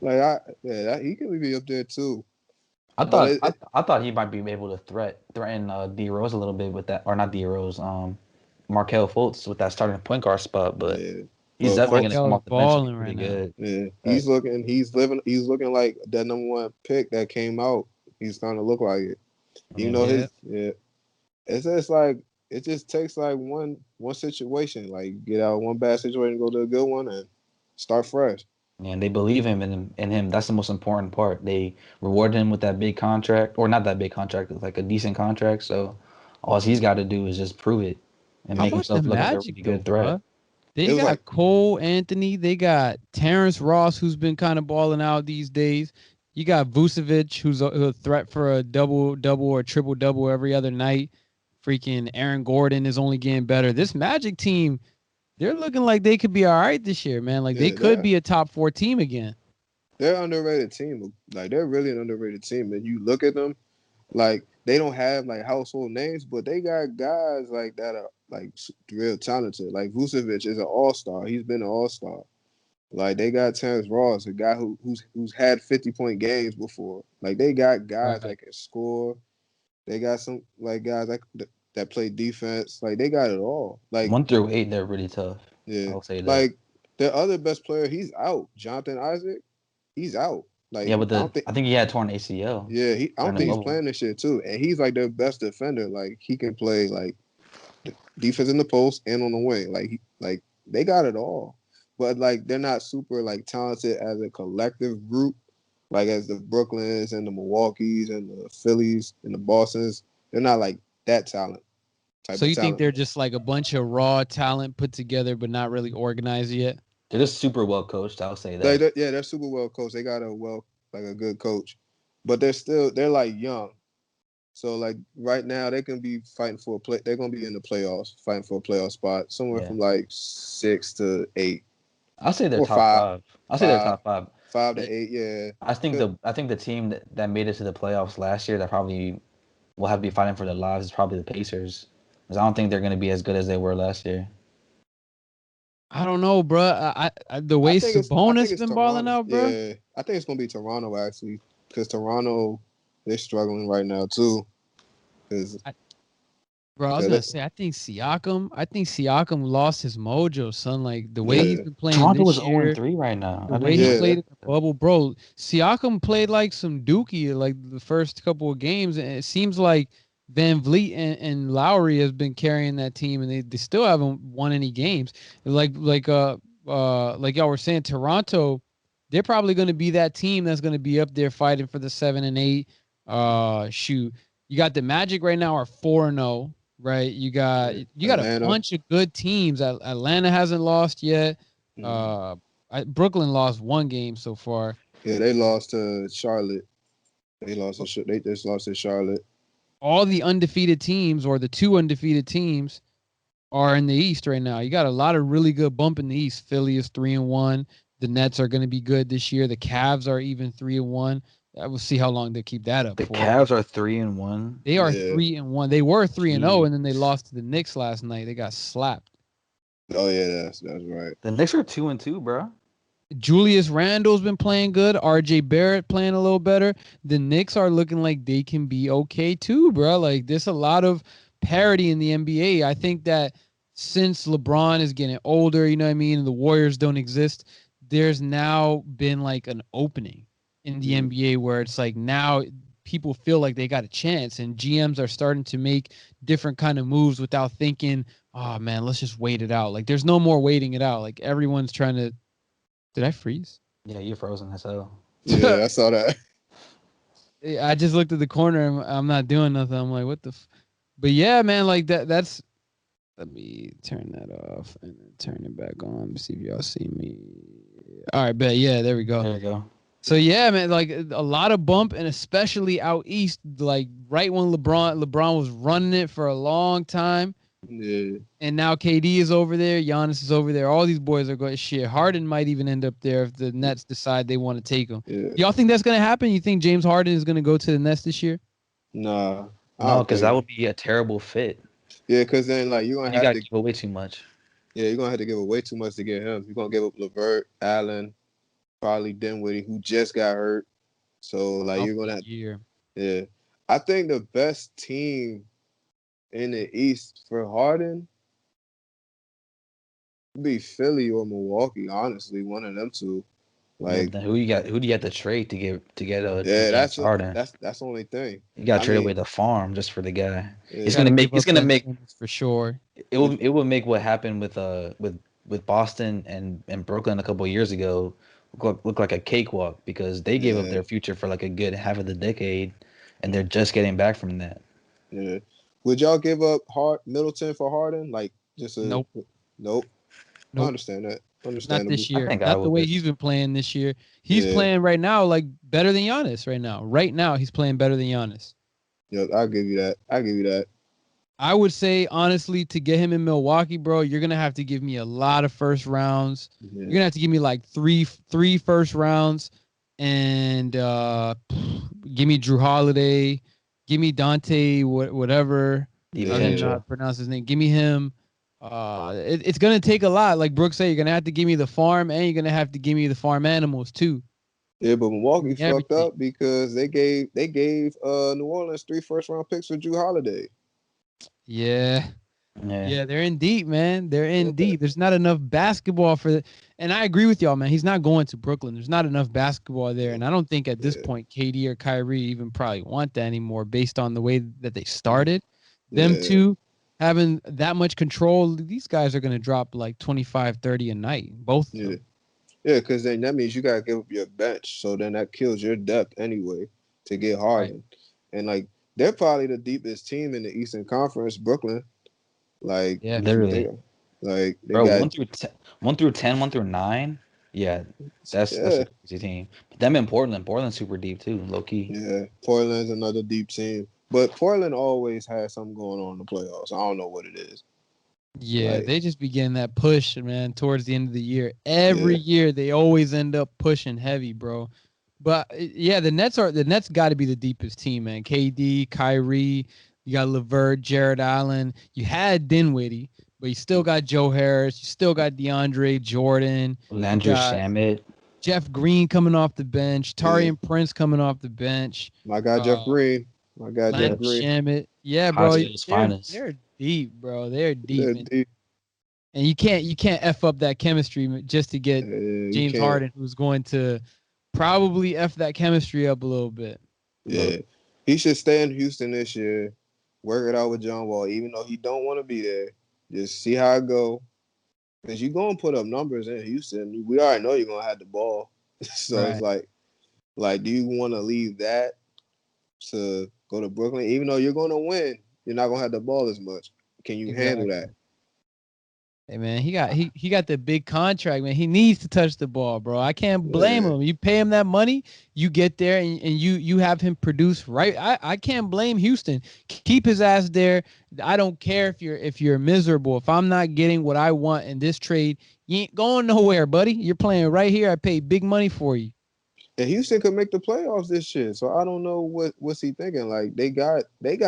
Like he could be up there too. I thought he might be able to threaten D Rose a little bit with that, or not D Rose, Markelle Fultz with that starting point guard spot, but he's definitely gonna come off the bench pretty good. Yeah, he's looking like that number 1 pick that came out. He's starting to look like it. It's just like it just takes like one situation, like get out of one bad situation, go to a good one, and start fresh. And they believe in him. That's the most important part. They reward him with that big contract, or not that big contract, like a decent contract. So all he's got to do is just prove it and make himself look like a really good threat. They got Cole Anthony. They got Terrence Ross, who's been kind of balling out these days. You got Vucevic, who's a threat for a double or triple-double every other night. Freaking Aaron Gordon is only getting better. This Magic team, they're looking like they could be all right this year, man. Like they could be a top 4 team again. They're an underrated team. Like they're really an underrated team. And you look at them, like they don't have like household names, but they got guys like that are like real talented. Like Vucevic is an all-star. He's been an all-star. Like they got Terrence Ross, a guy who's had 50-point games before. Like they got guys that can score. They got some like guys that play defense. Like they got it all. Like 1 through 8, they're really tough. yeah, I'll say that. like the other best player, he's out. Jonathan Isaac, he's out. Like yeah, but I think he had torn ACL. Yeah, I don't think he's playing this shit too. And he's like their best defender. Like he can play like defense in the post and on the wing. Like they got it all. But like they're not super like talented as a collective group, like as the Brooklyns and the Milwaukees and the Phillies and the Bostons. They're not like that talent. So you think they're just like a bunch of raw talent put together, but not really organized yet? They're just super well coached. I'll say that. They're super well coached. They got a good coach, but they're like young. So like right now they can be fighting for a play. They're gonna be in the playoffs, fighting for a playoff spot, somewhere from like 6 to 8. I'll say they're top 5. I'll say they're top 5. 5 to 8, yeah. I think the team that made it to the playoffs last year that probably will have to be fighting for their lives is probably the Pacers. Because I don't think they're going to be as good as they were last year. I don't know, bro. The way Sabonis been balling out, bro. Yeah, I think it's gonna be Toronto actually, because Toronto they're struggling right now too. Bro, I was gonna say I think Siakam lost his mojo, son. Like the way he's been playing. Toronto this is year, 0-3 right now. The way he played in the bubble, bro. Siakam played like some dookie like the first couple of games, and it seems like Van Vliet and Lowry has been carrying that team, and they still haven't won any games. Like y'all were saying, Toronto, they're probably going to be that team that's going to be up there fighting for the 7 and 8. Shoot, you got the Magic right now are 4-0, right? You got Atlanta. A bunch of good teams. Atlanta hasn't lost yet. Brooklyn lost 1 game so far. Yeah, they lost to Charlotte. They just lost to Charlotte. All the undefeated teams, or the 2 undefeated teams, are in the East right now. You got a lot of really good bump in the East. Philly is 3-1. The Nets are going to be good this year. The Cavs are even 3-1. I will see how long they keep that up. The Cavs are 3-1. They are 3-1. They were 3-0, and then they lost to the Knicks last night. They got slapped. Oh yeah, that's right. The Knicks are 2-2, bro. Julius Randle's been playing good. RJ Barrett playing a little better. The Knicks are looking like they can be okay too, bro. Like there's a lot of parity in the NBA. I think that since LeBron is getting older, you know what I mean, and the Warriors don't exist, there's now been like an opening in the NBA where it's like now people feel like they got a chance, and GMs are starting to make different kind of moves without thinking, oh man, let's just wait it out. Like there's no more waiting it out. Like everyone's trying to. Did I freeze? Yeah, you're frozen as hell. Yeah, I saw that. I just looked at the corner and I'm not doing nothing. I'm like, what the? But yeah, man, like that's. Let me turn that off and then turn it back on. Let me see if y'all see me. All right, bet. Yeah, there we go. There we go. So yeah, man, like a lot of bump, and especially out east, like right when LeBron was running it for a long time. Yeah. And now KD is over there, Giannis is over there. All these boys are going shit. Harden might even end up there if the Nets decide they want to take him. Yeah. Y'all think that's gonna happen? You think James Harden is gonna go to the Nets this year? Nah. No, because that would be a terrible fit. Yeah, because then like you're gonna have to give away too much. Yeah, you're gonna have to give away too much to get him. You're gonna give up LeVert, Allen, probably Dinwiddie, who just got hurt. So like you're gonna have, yeah. I think the best team in the East for Harden would be Philly or Milwaukee. Honestly, one of them two. Like who do you have to trade to get that's Harden? That's the only thing. You got to trade away the farm just for the guy. Yeah. It's gonna make for sure. It will make what happened with Boston and Brooklyn a couple of years ago look like a cakewalk, because they gave up their future for like a good half of the decade, and they're just getting back from that. Yeah. Would y'all give up Middleton for Harden? Like just nope. I understand that. Not this year. Not the way he's been playing this year. He's playing right now like better than Giannis right now. Right now he's playing better than Giannis. Yeah, I'll give you that. I would say honestly, to get him in Milwaukee, bro, you're gonna have to give me a lot of first rounds. Yeah. You're gonna have to give me like three first rounds, and give me Drew Holiday, give me Dante, whatever. I don't know how to pronounce his name. Give me him. It's gonna take a lot. Like Brooks said, you're gonna have to give me the farm, and you're gonna have to give me the farm animals too. Yeah, but Milwaukee fucked Everything. up because they gave New Orleans 3 first-round picks for Drew Holiday. Yeah. Yeah. Yeah, they're in deep, man. They're in Yeah, deep. There's not enough basketball for the, and I agree with y'all, man. He's not going to Brooklyn. There's not enough basketball there, and I don't think at this yeah, point KD or Kyrie even probably want that anymore, based on the way that they started. Them yeah, two having that much control, these guys are gonna drop like 25, 30 a night, both of yeah, them. yeah. Because then that means you gotta give up your bench, so then that kills your depth anyway to get Right. Harden, and like they're probably the deepest team in the Eastern Conference, Brooklyn. Like Yeah. if you think, Literally. like they Bro, got 1 through 10, 1 through 9. Yeah, that's yeah, a crazy team. But them in Portland. Portland's super deep too, low key. yeah. Portland's another deep team, but Portland always has something going on in the playoffs. I don't know what it is. Yeah, Like they just begin that push, man, towards the end of the year. Every yeah, year they always end up pushing heavy, bro. But yeah, the Nets got to be the deepest team, man. KD, Kyrie, you got Levert, Jared Allen. You had Dinwiddie, but you still got Joe Harris. You still got DeAndre Jordan. You Landry got Shamet. Jeff Green coming off the bench. yeah. Tarian Prince coming off the bench. My guy Jeff Uh, Green. My guy Jeff Landry Yep. Green. Shamet. Yeah, bro. Hot finest. They're deep, bro. They're deep. Yeah, deep. And you can't f up that chemistry just to get You James can't. Harden, who's going to probably f that chemistry up a little bit. Yeah, he should stay in Houston this year. Work it out with John Wall, even though he don't want to be there. Just see how it go. Cause you gonna put up numbers in Houston. We already know you're gonna have the ball. So it's Right. like, do you want to leave that to go to Brooklyn? Even though you're gonna win, you're not gonna have the ball as much. Can you handle Exactly. that? Hey man, he got the big contract, man. He needs to touch the ball, bro. I can't blame Yeah, him. You pay him that money, you get there and you have him produce right. I can't blame Houston. Keep his ass there. I don't care if you're miserable. If I'm not getting what I want in this trade, you ain't going nowhere, buddy. You're playing right here. I paid big money for you. and Houston could make the playoffs this year. So I don't know what's he thinking. Like they got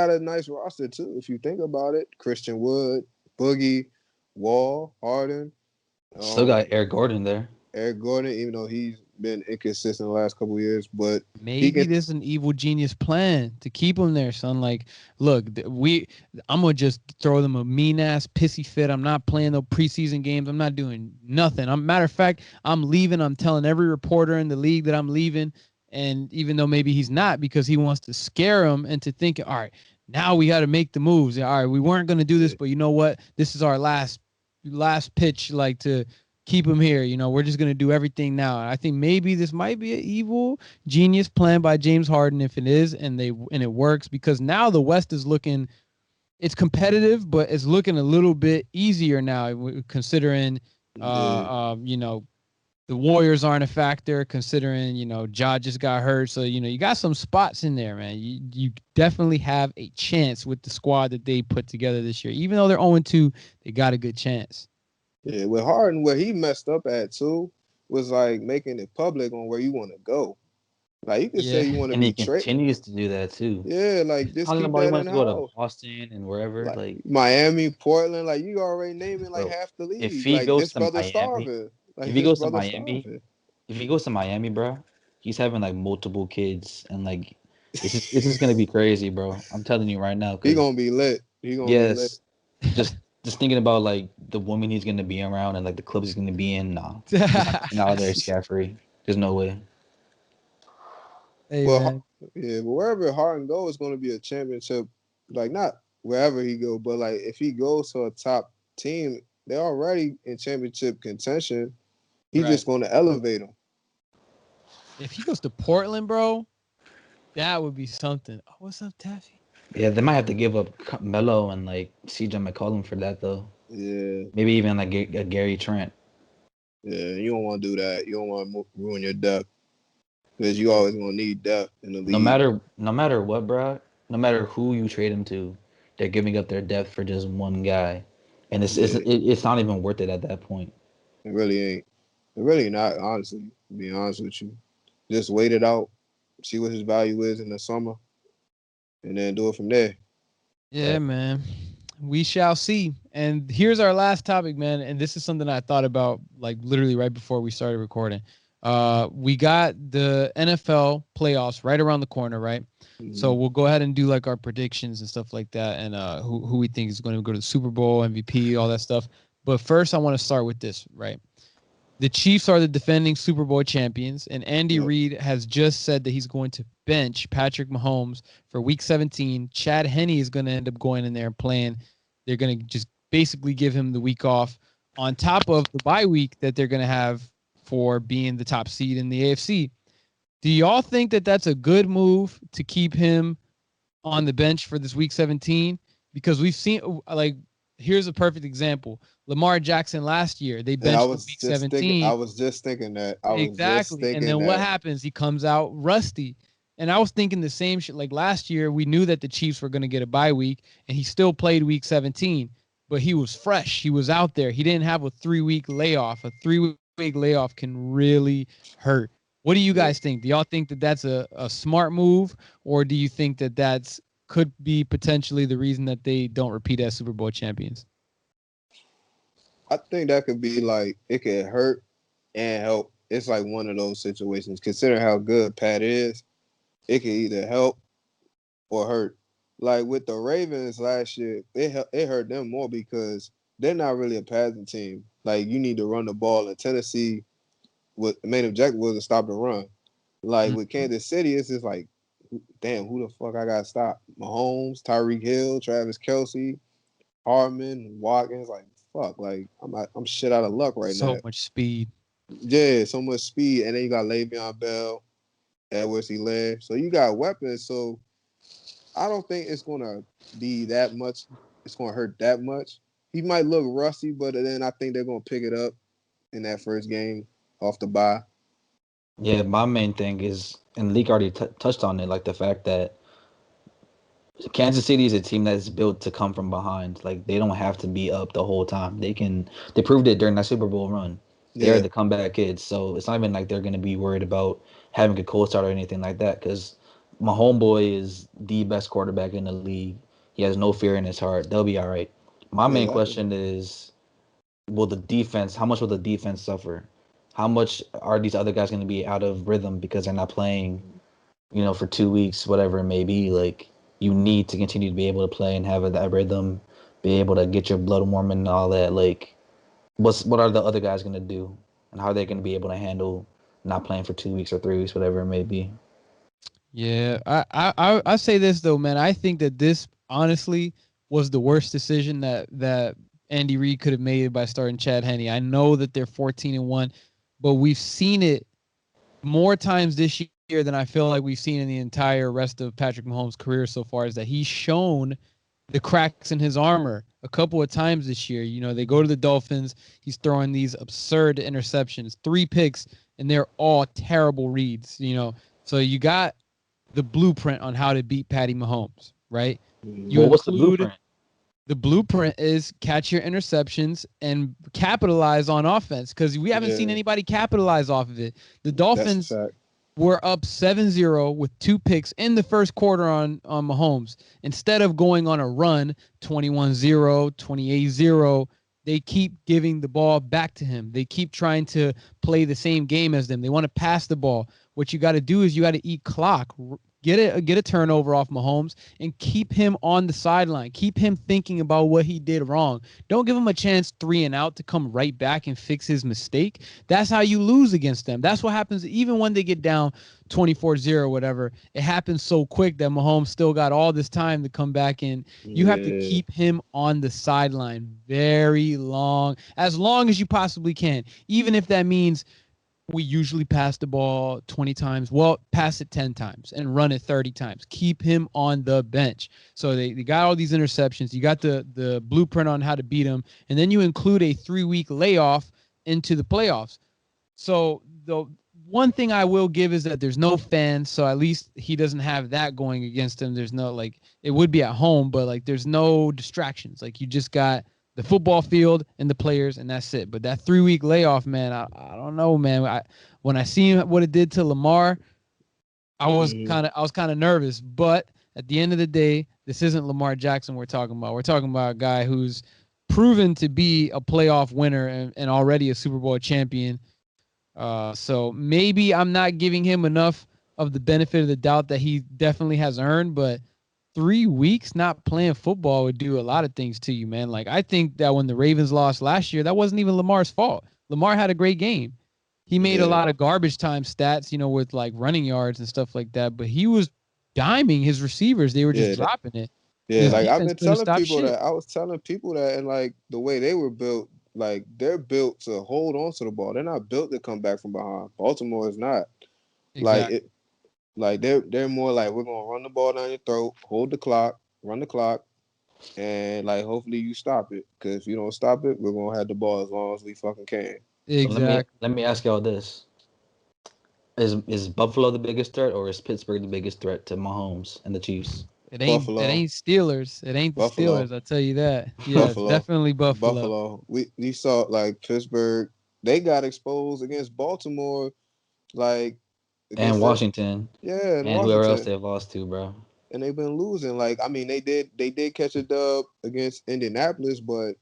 a nice roster too. If you think about it, Christian Wood, Boogie, Wall, Harden. Still Um, got Eric Gordon there. Eric Gordon, even though he's been inconsistent the last couple of years, but he Maybe can. there's an evil genius plan to keep him there, son. Like, look, I'm gonna just throw them a mean ass pissy fit. I'm not playing no preseason games. I'm not doing nothing. Matter of fact, I'm leaving. I'm telling every reporter in the league that I'm leaving. And even though maybe he's not, because he wants to scare them into thinking, all right, now we got to make the moves. All right, we weren't gonna do this, but you know what? This is our last pitch, like to keep him here. We're just gonna do everything now. I think maybe this might be an evil genius plan by James Harden. If it is, and it works, because now the West is looking, it's competitive, but it's looking a little bit easier now, considering Yeah, the Warriors aren't a factor, considering Ja just got hurt. So you got some spots in there, man. You definitely have a chance with the squad that they put together this year. Even though they're 0-2, they got a good chance. yeah. With Harden, where he messed up at too was like making it public on where you want to go. Like you could say Yeah. you want to And he be traded. continues to do that too. Yeah, like just Talking keep about he that wants in to go to house. Boston and wherever. Like Like, Miami, Portland, like you already naming like bro, half the if league. he Like goes his to brother's Miami, starving. Like if he his goes to brother's Miami, starving. if he goes to Miami, bro, he's having like multiple kids, and like it's just gonna be crazy, bro. I'm telling you right now, He because gonna be lit. He gonna be lit. yes, just thinking about like the woman he's gonna be around and like the clubs he's gonna be in. Nah, he's not getting out of there scot free. There's no way. Hey But man. yeah, but wherever Harden goes, it's gonna be a championship. Like not wherever he go, but like if he goes to a top team, they're already in championship contention. He's Right. just gonna elevate them. If he goes to Portland, bro, that would be something. Oh, what's up, Taffy? Yeah, they might have to give up Melo and like CJ McCollum for that though. Yeah, Maybe even like a Gary Trent. yeah. You don't want to do that. You don't want to ruin your depth because you Yeah. always gonna need depth in the No league. matter no matter what, bro. No matter who you trade him to, they're giving up their depth for just one guy, and Yeah, it's not even worth it at that point. it really ain't. It really not. Honestly, to be honest with you, just wait it out, see what his value is in the summer, and then do it from there. Yeah, But man. We shall see. And here's our last topic, man. And this is something I thought about like literally right before we started recording. We got the NFL playoffs right around the corner, right? So we'll go ahead and do like our predictions and stuff like that, and who we think is going to go to the Super Bowl, MVP, all that stuff. But first, I want to start with this, right? The Chiefs are the defending Super Bowl champions, and Andy Reid has just said that he's going to bench Patrick Mahomes for Week 17. Chad Henne is going to end up going in there and playing. They're going to just basically give him the week off on top of the bye week that they're going to have for being the top seed in the AFC. Do y'all think that that's a good move to keep him on the bench for this Week 17? Because we've seen, like, here's a perfect example. Lamar Jackson last year, they benched Week 17. I was just thinking that. Exactly. And then what happens? He comes out rusty. And I was thinking the same shit. Like last year, we knew that the Chiefs were going to get a bye week, and he still played Week 17, but he was fresh. He was out there. He didn't have a 3-week layoff. A 3-week layoff can really hurt. What do you guys think? Do y'all think that that's a smart move, or do you think that that's could be potentially the reason that they don't repeat as Super Bowl champions? I think that could be like, it could hurt and help. It's like one of those situations. Considering how good Pat is, it can either help or hurt. Like with the Ravens last year, it hurt them more because they're not really a passing team. Like you need to run the ball. In Tennessee, the main objective was to stop the run. Like with Kansas City, it's just like, damn, who the fuck I got to stop? Mahomes, Tyreek Hill, Travis Kelce, Hardman, Watkins. Like, fuck, like I'm shit out of luck right now. So much speed. Yeah, so much speed. And then you got Le'Veon Bell, Edwards-Helaire. So you got weapons. So I don't think it's going to be that much. It's going to hurt that much. He might look rusty, but then I think they're going to pick it up in that first game off the bye. Yeah, my main thing is, and Leak already touched on it, like the fact that Kansas City is a team that's built to come from behind. Like they don't have to be up the whole time. They proved it during that Super Bowl run. They're the comeback kids, so it's not even like they're going to be worried about having a cold start or anything like that. Because my homeboy is the best quarterback in the league. He has no fear in his heart. They'll be all right. My main question is, how much will the defense suffer? How much are these other guys going to be out of rhythm because they're not playing, for 2 weeks, whatever it may be? Like, you need to continue to be able to play and have that rhythm, be able to get your blood warming and all that. Like, what are the other guys going to do? And how are they going to be able to handle not playing for 2 weeks or 3 weeks, whatever it may be? Yeah, I say this, though, man. I think that this, honestly, was the worst decision that Andy Reid could have made by starting Chad Henne. I know that they're 14-1, but we've seen it more times this year than I feel like we've seen in the entire rest of Patrick Mahomes' career so far, is that he's shown the cracks in his armor a couple of times this year. They go to the Dolphins. He's throwing these absurd interceptions, 3 picks, and they're all terrible reads, So you got the blueprint on how to beat Patty Mahomes, right? What's the blueprint? The blueprint is catch your interceptions and capitalize on offense, because we haven't seen anybody capitalize off of it. The Dolphins were up 7-0 with 2 picks in the first quarter on Mahomes. Instead of going on a run, 21-0, 28-0, they keep giving the ball back to him. They keep trying to play the same game as them. They want to pass the ball. What you got to do is you got to eat clock. Get a turnover off Mahomes and keep him on the sideline. Keep him thinking about what he did wrong. Don't give him a chance 3 and out to come right back and fix his mistake. That's how you lose against them. That's what happens even when they get down 24-0 or whatever. It happens so quick that Mahomes still got all this time to come back in. You have to keep him on the sideline very long as you possibly can, even if that means we usually pass the ball 20 times. Well, pass it 10 times and run it 30 times. Keep him on the bench. So they got all these interceptions. You got the blueprint on how to beat him. And then you include a 3-week layoff into the playoffs. So the one thing I will give is that there's no fans. So at least he doesn't have that going against him. There's no, it would be at home, but there's no distractions. You just got the football field and the players, and that's it. But that 3-week layoff, man, I don't know, man. When I seen what it did to Lamar, I was kind of nervous. But At the end of the day, this isn't Lamar Jackson we're talking about. We're talking about a guy who's proven to be a playoff winner and already a Super Bowl champion. So maybe I'm not giving him enough of the benefit of the doubt that he definitely has earned, but 3 weeks not playing football would do a lot of things to you, man. Like, I think that when the Ravens lost last year, that wasn't even Lamar's fault. Lamar had a great game. He made a lot of garbage time stats, with like running yards and stuff like that, but he was diming his receivers. They were just dropping it. Yeah, His like I've defense been couldn't telling stop people shit. that. I was telling people that, and like the way they were built, like they're built to hold on to the ball. They're not built to come back from behind. Baltimore is not. Exactly. Like they're more like, we're gonna run the ball down your throat, hold the clock, run the clock, and like hopefully you stop it. Because if you don't stop it, we're gonna have the ball as long as we fucking can. So Exactly. let me ask y'all this: Is Buffalo the biggest threat, or is Pittsburgh the biggest threat to Mahomes and the Chiefs? It ain't Steelers. It ain't the Buffalo. Steelers, I'll tell you that. Yeah, it's definitely Buffalo. We saw like Pittsburgh, they got exposed against Baltimore, like And Washington. and whoever else Washington. they've lost to, bro. And they've been losing. Like, I mean, they did catch a dub against Indianapolis, but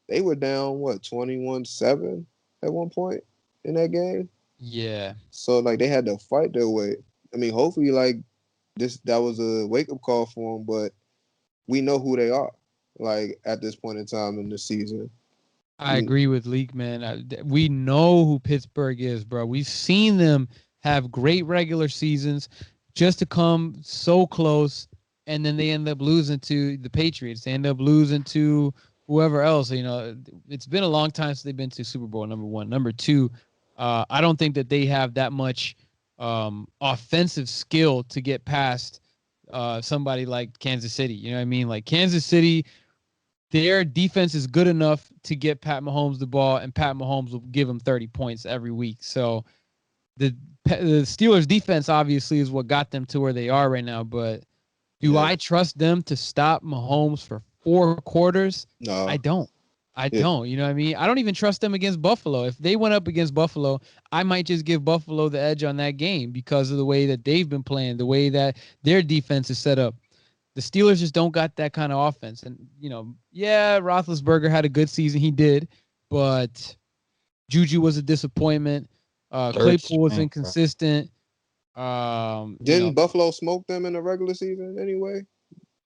they were down 21-7 at one point in that game. Yeah. So like they had to fight their way. I mean, hopefully like that was a wake up call for them, but we know who they are. Like at this point in time in the season. I agree with Leak, man. We know who Pittsburgh is, bro. We've seen them have great regular seasons just to come so close, and then they end up losing to the Patriots. They end up losing to whoever else. It's been a long time since they've been to Super Bowl, number one. Number two, I don't think that they have that much offensive skill to get past somebody like Kansas City. You know what I mean? Like Kansas City, their defense is good enough to get Pat Mahomes the ball, and Pat Mahomes will give him 30 points every week. So the Steelers defense obviously is what got them to where they are right now. But do I trust them to stop Mahomes for 4 quarters? No. I don't. I don't. You know what I mean? I don't even trust them against Buffalo. If they went up against Buffalo, I might just give Buffalo the edge on that game because of the way that they've been playing, the way that their defense is set up. The Steelers just don't got that kind of offense. And, Roethlisberger had a good season. He did. But Juju was a disappointment. Claypool was inconsistent. Didn't Buffalo smoke them in the regular season anyway?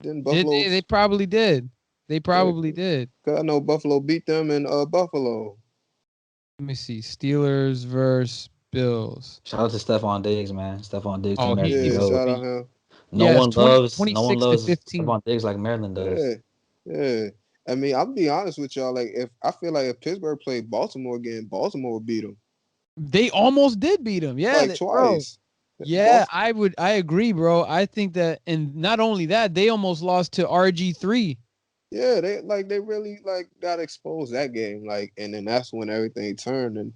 Didn't Buffalo? They probably did. They probably did. Because I know Buffalo beat them in Buffalo. Let me see. Steelers versus Bills. Shout out to Stephon Diggs, man. Stephon Diggs. Oh, shout out him. No one loves Stephon Diggs like Maryland does. Yeah. I mean, I'll be honest with y'all. Like, I feel like if Pittsburgh played Baltimore again, Baltimore would beat them. They almost did beat them. Yeah, like twice. Bro. Yeah, I agree, bro. I think that, and not only that, they almost lost to RG3. Yeah, they really got exposed that game, and then that's when everything turned, and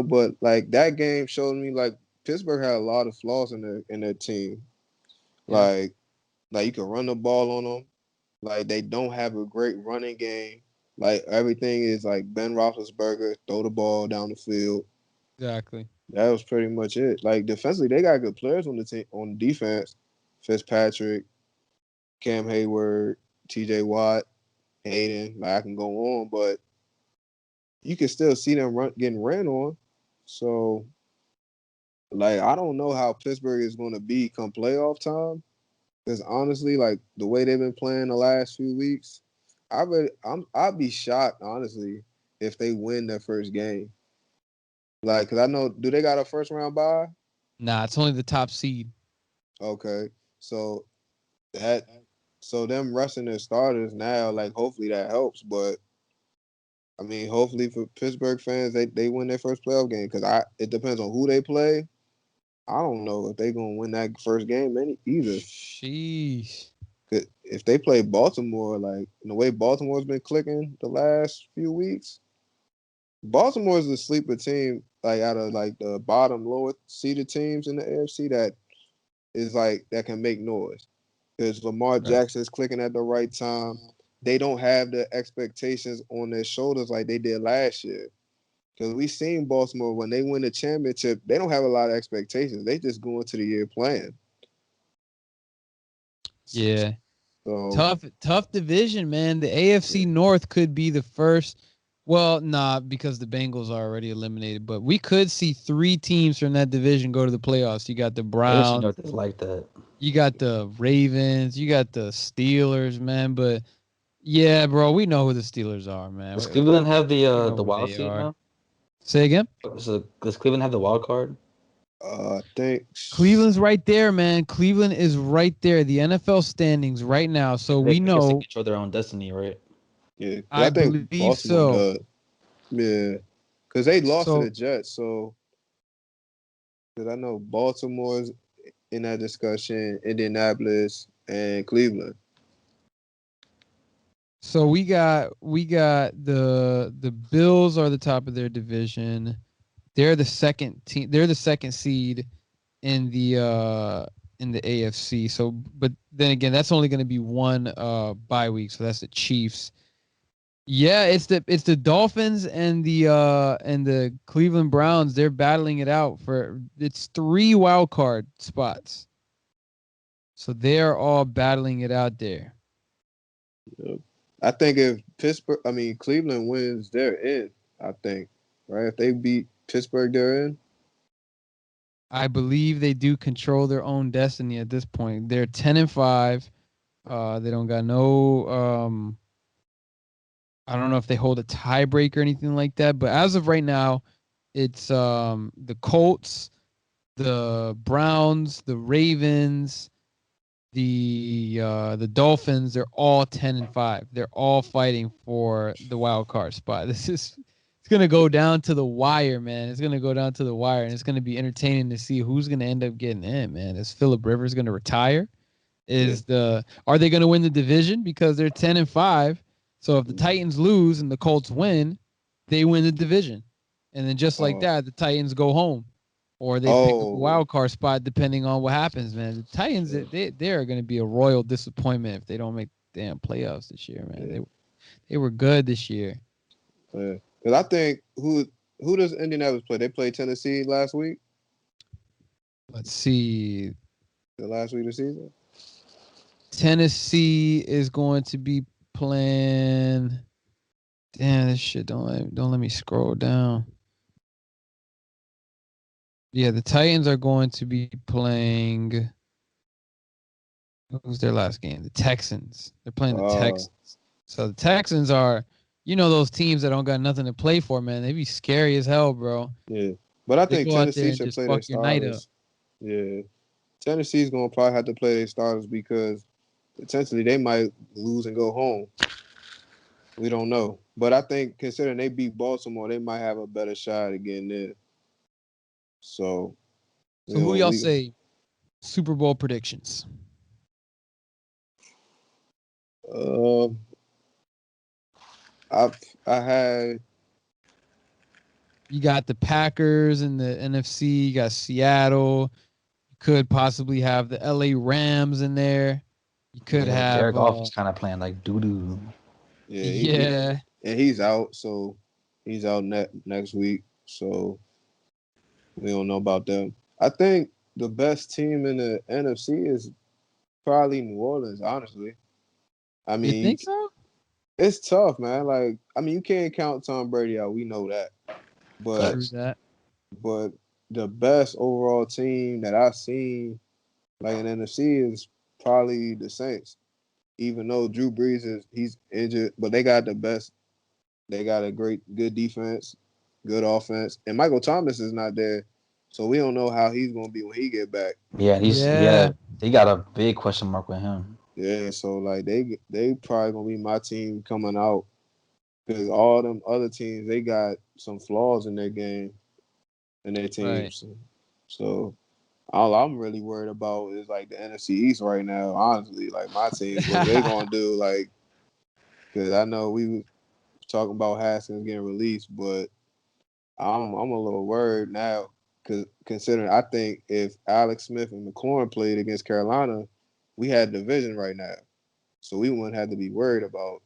but like that game showed me like Pittsburgh had a lot of flaws in their team. Yeah. Like you can run the ball on them. Like they don't have a great running game. Like everything is like Ben Roethlisberger, throw the ball down the field. Exactly. That was pretty much it. Like defensively, they got good players on the team on defense. Fitzpatrick, Cam Hayward, T.J. Watt, Hayden. Like I can go on, but you can still see them getting ran on. So, like I don't know how Pittsburgh is going to be come playoff time. Because honestly, like the way they've been playing the last few weeks, I'd be shocked honestly if they win their first game. Like, because I know, do they got a first round bye? Nah, it's only the top seed. Okay, so them resting their starters now, like hopefully that helps. But I mean, hopefully for Pittsburgh fans, they win their first playoff game because it depends on who they play. I don't know if they're gonna win that first game either. Sheesh. If they play Baltimore, like in the way Baltimore's been clicking the last few weeks, Baltimore is a sleeper team, like out of like the bottom lower seeded teams in the AFC that can make noise. Because Lamar Jackson is clicking at the right time. They don't have the expectations on their shoulders like they did last year. Because we seen Baltimore when they win the championship, they don't have a lot of expectations. They just go into the year playing. Yeah. So Tough division, man. The AFC North could be the first. Well, nah, because the Bengals are already eliminated. But we could see 3 teams from that division go to the playoffs. You got the AFC Browns, North is like that. you got the Ravens, you got the Steelers, man. But yeah, bro, we know who the Steelers are, man. Does Cleveland have We know the who wild they seed are. now? Say again. So does Cleveland have the wild card? I think Cleveland's right there, man. Cleveland is right there. The NFL standings right now. So we I guess they know. control their own destiny, right? yeah, 'cause I I think believe Baltimore so. does. Yeah, because they lost to So the Jets. So because I know Baltimore's in that discussion, Indianapolis and Cleveland. So we got the Bills are the top of their division. They're the second team. They're the second seed in the AFC. So, but then again, that's only going to be one bye week. So that's the Chiefs. Yeah, it's the Dolphins and the Cleveland Browns. They're battling it out for it's 3 wild card spots. So they're all battling it out there. Yep. I think if Cleveland wins, they're in. I think, right? If they beat Pittsburgh, they're in. I believe they do control their own destiny at this point. They're 10-5. They don't got no. I don't know if they hold a tiebreak or anything like that. But as of right now, it's the Colts, the Browns, the Ravens, the Dolphins. They're all 10-5. They're all fighting for the wild card spot. It's gonna go down to the wire, man. It's gonna go down to the wire, and it's gonna be entertaining to see who's gonna end up getting in, man. Is Phillip Rivers gonna retire? Are they gonna win the division because they're 10-5? So if the Titans lose and the Colts win, they win the division, and then just like that, the Titans go home, or they pick up a wild card spot depending on what happens, man. The Titans they are gonna be a royal disappointment if they don't make damn playoffs this year, man. They were good this year. Yeah, because I think who does Indianapolis play? They played Tennessee last week. Let's see. The last week of the season. Tennessee is going to be playing. Damn, this shit don't let me scroll down. Yeah, the Titans are going to be playing. Who's their last game? The Texans. They're playing the Texans. So the Texans are, those teams that don't got nothing to play for, man. They be scary as hell, bro. Yeah, but I think Tennessee should just play their fuck your night up. starters. Yeah, Tennessee's gonna probably have to play their starters because potentially they might lose and go home. We don't know, but I think considering they beat Baltimore, they might have a better shot at getting there. So who y'all say Super Bowl predictions? I had. You got the Packers in the NFC. You got Seattle. You could possibly have the LA Rams in there. You could have Jared Goff is kind of playing like doo doo. Yeah. And he's out, so he's out next week. So we don't know about them. I think the best team in the NFC is probably New Orleans, honestly. I mean, you think so? It's tough, man. Like, I mean, you can't count Tom Brady out. We know that. But the best overall team that I've seen, like in NFC, is probably the Saints. Even though Drew Brees he's injured, but they got the best. They got a good defense, good offense, and Michael Thomas is not there, so we don't know how he's gonna be when he get back. Yeah, they got a big question mark with him. Yeah, so like they probably gonna be my team coming out because all them other teams they got some flaws in their game and their teams. Right. So all I'm really worried about is like the NFC East right now. Honestly, like my team, what they gonna do? Like, because I know we were talking about Haskins getting released, but I'm a little worried now because considering I think if Alex Smith and McLaurin played against Carolina, we had division right now, so we wouldn't have to be worried about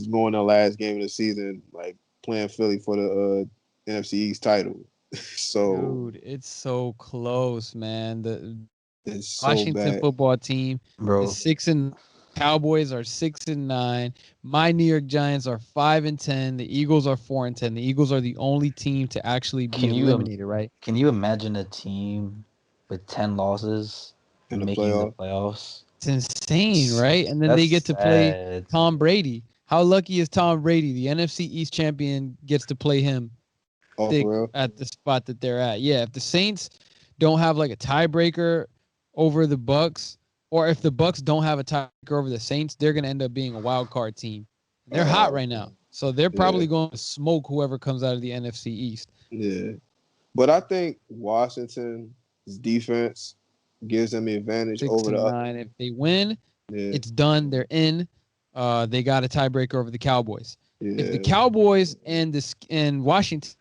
going the last game of the season like playing Philly for the NFC East title. So dude, it's so close, man. is so Washington bad. football team bro. is 6-9. Cowboys are 6-9. My New York Giants are 5-10. The Eagles are 4-10. The Eagles are the only team to actually be eliminated, right? Can you imagine a team with 10 losses In the making the playoff. playoffs? It's insane, right? And then That's they get to play sad. Tom Brady. How lucky is Tom Brady? The NFC East champion gets to play him Oh, thick for real? at the spot that they're at. Yeah, if the Saints don't have like a tiebreaker over the Bucks, or if the Bucks don't have a tiebreaker over the Saints, they're gonna end up being a wild card team. And they're hot right now, so they're probably going to smoke whoever comes out of the NFC East. Yeah, but I think Washington's defense gives them the advantage over the 6-9. If they win, yeah, it's done. They're in. They got a tiebreaker over the Cowboys. If the yeah, Cowboys and Washington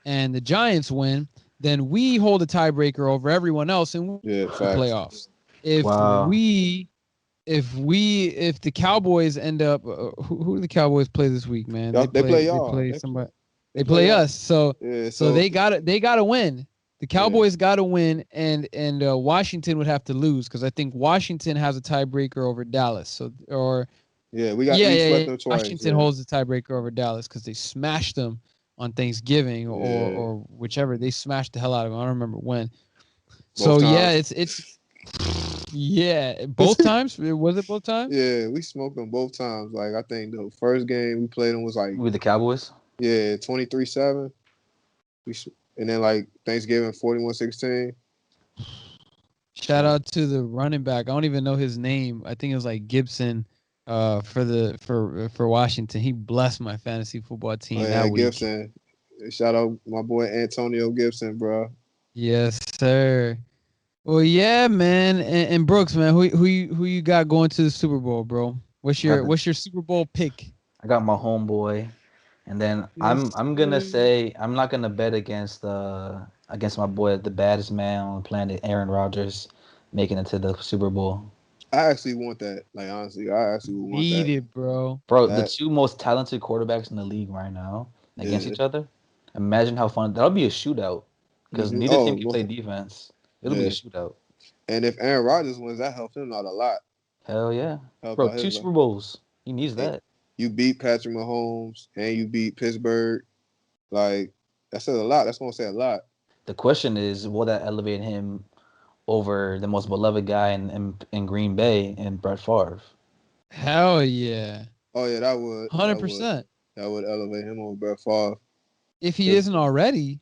and the Giants win, then we hold a tiebreaker over everyone else and yeah, the facts. playoffs. If Wow. if the Cowboys end up, who do the Cowboys play this week, man? Y'all, they play They y'all. play somebody. They play play y'all. us. So Yeah, so they gotta win. The Cowboys gotta win, and Washington would have to lose because I think Washington has a tiebreaker over Dallas. So we swept them twice. Washington holds the tiebreaker over Dallas because they smashed them on Thanksgiving or whichever. They smashed the hell out of them. I don't remember when. Both times. It's both times. Was it both times? Yeah, we smoked them both times. Like I think the first game we played them was like With the Cowboys? 23-7. And then like Thanksgiving 41-16. Shout out to the running back. I don't even know his name. I think it was like Gibson for Washington. He blessed my fantasy football team that week. Gibson. Shout out my boy Antonio Gibson, bro. Yes, sir. Well, yeah, man. And Brooks, man, who you got going to the Super Bowl, bro? What's your Super Bowl pick? I got my homeboy. And then I'm gonna say I'm not gonna bet against my boy, the baddest man on the planet, Aaron Rodgers, making it to the Super Bowl. I actually want that. Like honestly, I actually would want that. Need it, bro. Bro, the two most talented quarterbacks in the league right now against each other. Imagine how fun that'll be a shootout because neither team can play defense. It'll be a shootout. And if Aaron Rodgers wins, that helps him out a lot. Hell yeah, bro! 2 Super Bowls. He needs that. You beat Patrick Mahomes and you beat Pittsburgh. Like, that says a lot. That's going to say a lot. The question is, will that elevate him over the most beloved guy in Green Bay and Brett Favre? Hell yeah. Oh, yeah, that would. 100%. That would elevate him over Brett Favre. If he isn't already,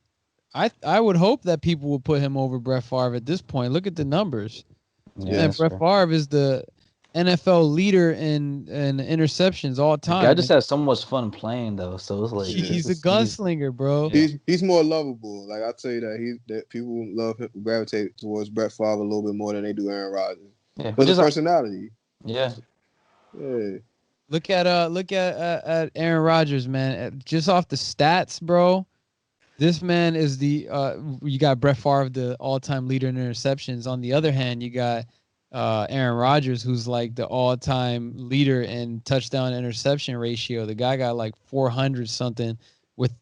I would hope that people will put him over Brett Favre at this point. Look at the numbers. Yeah, and Brett Favre is the NFL leader in interceptions all time. The guy just has so much fun playing though, so it's like he's a gunslinger, bro. He's more lovable. Like I'll tell you that people love him, gravitate towards Brett Favre a little bit more than they do Aaron Rodgers. Yeah, but his personality. Yeah. Yeah. Look at Aaron Rodgers, man. Just off the stats, bro. This man is the you got Brett Favre, the all-time leader in interceptions. On the other hand, you got Aaron Rodgers, who's like the all-time leader in touchdown interception ratio. The guy got like 400 something with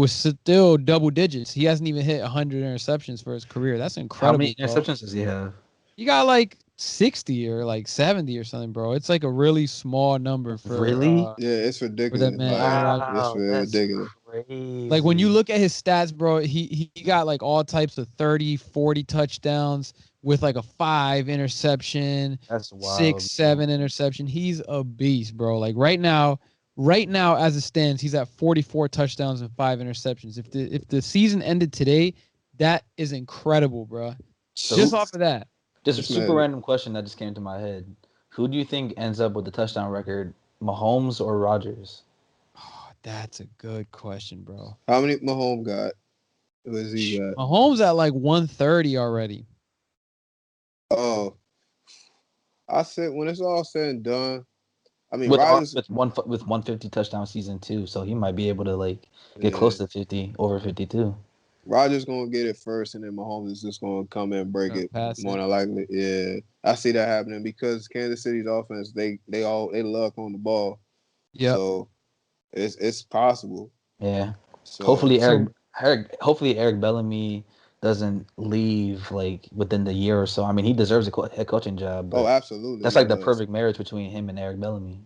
still double digits. He hasn't even hit 100 interceptions for his career. That's incredible. How many interceptions does he have? He got like 60 or like 70 or something, bro. It's like a really small number for really. Yeah, it's ridiculous. For that man, wow, it's ridiculous. Crazy. Like when you look at his stats, bro, he got like all types of 30, 40 touchdowns with like a 5 interception, that's wild, 6, 7 interception. He's a beast, bro. Like right now as it stands, he's at 44 touchdowns and 5 interceptions. If the season ended today, that is incredible, bro. So, just off of that. Just a super random question that just came to my head. Who do you think ends up with the touchdown record, Mahomes or Rodgers? Oh, that's a good question, bro. How many Mahomes got? What has he got? Mahomes at like 130 already. Oh, I said when it's all said and done, I mean, with Rodgers, with 150 touchdown season too, so he might be able to like get close to 50, over 52. Rodgers gonna get it first, and then Mahomes is just gonna come in and break it more than likely. Yeah, I see that happening because Kansas City's offense they love on the ball. Yeah, so it's possible. Yeah. So hopefully Eric Bellamy doesn't leave like within the year or so. I mean, he deserves a head coaching job, Oh, but absolutely. that's like the perfect marriage between him and Eric Bellamy.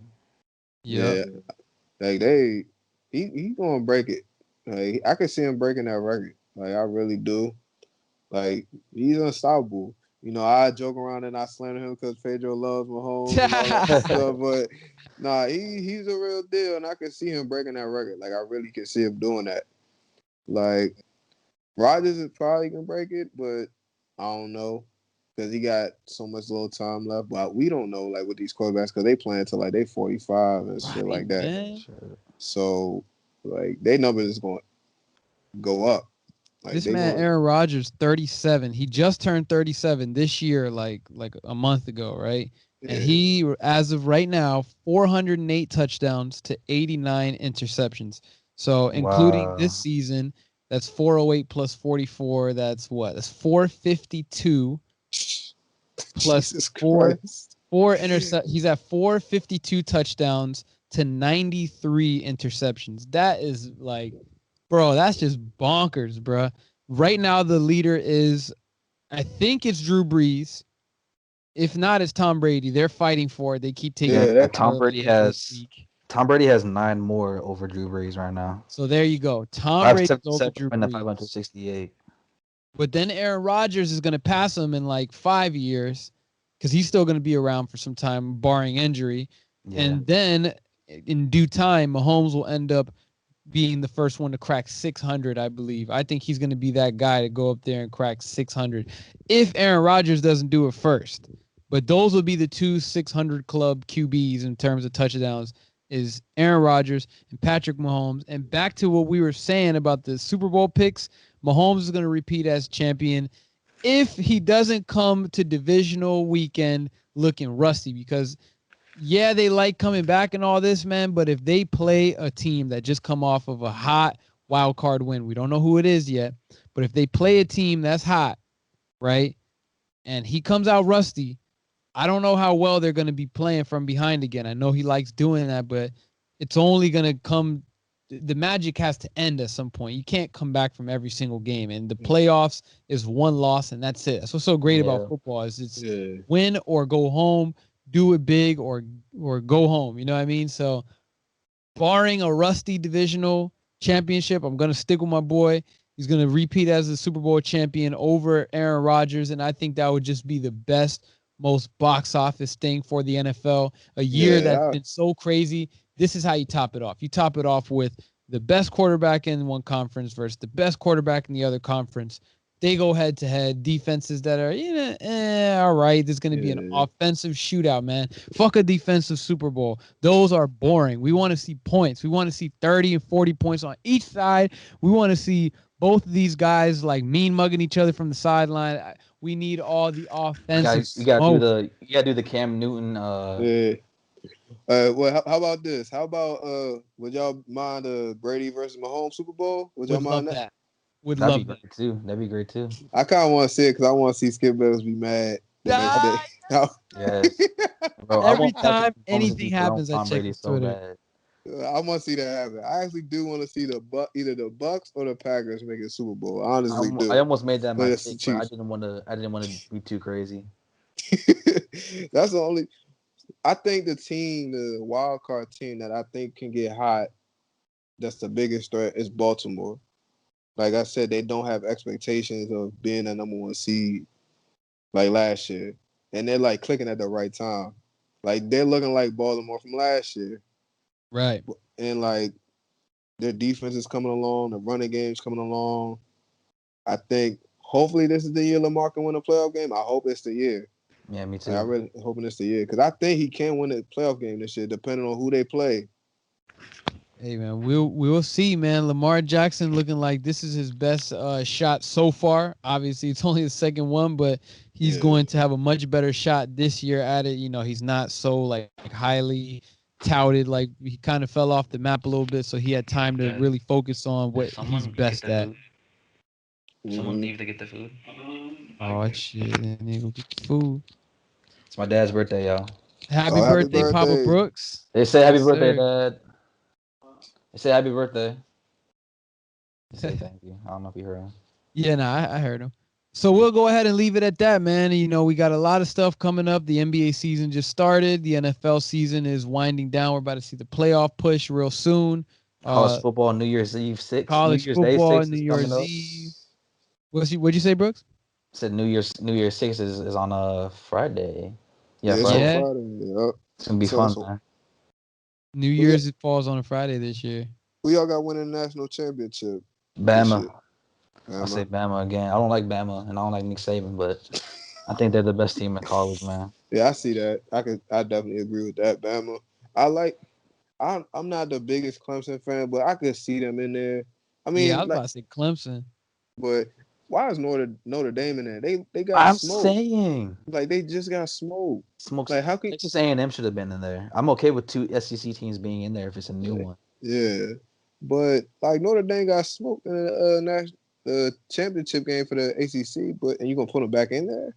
Yeah. Like he gonna break it. Like I could see him breaking that record. Like I really do. Like he's unstoppable. You know, I joke around and I slander him because Pedro loves Mahomes and all that stuff. But nah, he's a real deal, and I can see him breaking that record. Like I really can see him doing that. Like Rodgers is probably gonna break it, but I don't know because he got so much little time left. But we don't know like with these quarterbacks because they playing till like they 45 and shit like that. Man. So like they numbers is going to go up. Like This man Aaron Rodgers, 37. He just turned 37 this year, like a month ago, right? Yeah. And he, as of right now, 408 touchdowns to 89 interceptions. So including this season, that's 408 plus 44. That's what? That's 452 plus four intercept. He's at 452 touchdowns to 93 interceptions. That is like, bro, that's just bonkers, bro. Right now, the leader is, I think it's Drew Brees. If not, it's Tom Brady. They're fighting for it. They keep taking. Yeah, Tom Brady has 9 more over Drew Brees right now. So there you go. Tom Brady over Drew Brees. 568. But then Aaron Rodgers is going to pass him in like 5 years because he's still going to be around for some time, barring injury. Yeah. And then in due time, Mahomes will end up being the first one to crack 600, I believe. I think he's going to be that guy to go up there and crack 600 if Aaron Rodgers doesn't do it first. But those will be the two 600 club QBs in terms of touchdowns is Aaron Rodgers and Patrick Mahomes. And back to what we were saying about the Super Bowl picks, Mahomes is going to repeat as champion if he doesn't come to divisional weekend looking rusty because – yeah, they like coming back and all this, man, but if they play a team that just come off of a hot wild card win, we don't know who it is yet, but if they play a team that's hot, right, and he comes out rusty, I don't know how well they're going to be playing from behind again. I know he likes doing that, but it's only going to come – the magic has to end at some point. You can't come back from every single game, and the playoffs is one loss, and that's it. That's what's so great about football is it's win or go home. Do it big or go home. You know what I mean? So barring a rusty divisional championship, I'm going to stick with my boy. He's going to repeat as the Super Bowl champion over Aaron Rodgers. And I think that would just be the best, most box office thing for the NFL. A year that's been so crazy. This is how you top it off. You top it off with the best quarterback in one conference versus the best quarterback in the other conference. They go head to head. Defenses that are, all right. There's going to be an offensive shootout, man. Fuck a defensive Super Bowl. Those are boring. We want to see points. We want to see 30 and 40 points on each side. We want to see both of these guys like mean mugging each other from the sideline. We need all the offensive. You gotta do the Cam Newton. Well, how about this? How about would y'all mind Brady versus Mahomes Super Bowl? Would y'all mind that? Would love that too. That'd be great too. I kind of want to see it because I want to see Skip Bayless be mad. Yes. Bro, every time anything happens, I check his Twitter. I want to see that happen. I actually do want to see either the Bucks or the Packers make a Super Bowl. I honestly do. I almost made that mistake, but I didn't want to be too crazy. That's the only. I think the wild card team that I think can get hot, that's the biggest threat is Baltimore. Like I said, they don't have expectations of being a number 1 seed like last year. And they're like clicking at the right time. Like they're looking like Baltimore from last year. Right. And like their defense is coming along, the running game's coming along. I think hopefully this is the year Lamar can win a playoff game. I hope it's the year. Yeah, me too. Like, I really hoping it's the year. Because I think he can win a playoff game this year, depending on who they play. Hey, man, we'll see, man. Lamar Jackson looking like this is his best shot so far. Obviously, it's only the second one, but he's going to have a much better shot this year at it. You know, he's not so, like highly touted. Like, he kind of fell off the map a little bit, so he had time to really focus on what he's best at. Someone leave to get the food. Oh, shit. And they go get the food. It's my dad's birthday, y'all. Happy birthday, Papa Brooks. They say happy birthday, Dad. They say happy birthday. They say thank you. I don't know if you heard him. Yeah, no, I heard him. So we'll go ahead and leave it at that, man. You know, we got a lot of stuff coming up. The NBA season just started. The NFL season is winding down. We're about to see the playoff push real soon. College football, New Year's Eve 6, New College Year's Day football, 6 New is coming Year's up. Eve. What'd you say, Brooks? Said New Year's 6 is on a Friday. Yeah, it's Friday. on Yeah. Friday. Yep. It's gonna be fun, man. New Year's it falls on a Friday this year. Who y'all got winning the national championship? Bama. Bama. I'll say Bama again. I don't like Bama and I don't like Nick Saban, but I think they're the best team in college, man. Yeah, I see that. I definitely agree with that. Bama. I'm not the biggest Clemson fan, but I could see them in there. I mean, yeah, I was about to say Clemson. But why is Notre Dame in there? They got I'm smoked. saying. Like they just got smoked. Smokes. Like how can Texas A&M should have been in there. I'm okay with 2 SEC teams being in there if it's a new one. Yeah, but like Notre Dame got smoked in the championship game for the ACC, and you gonna put them back in there?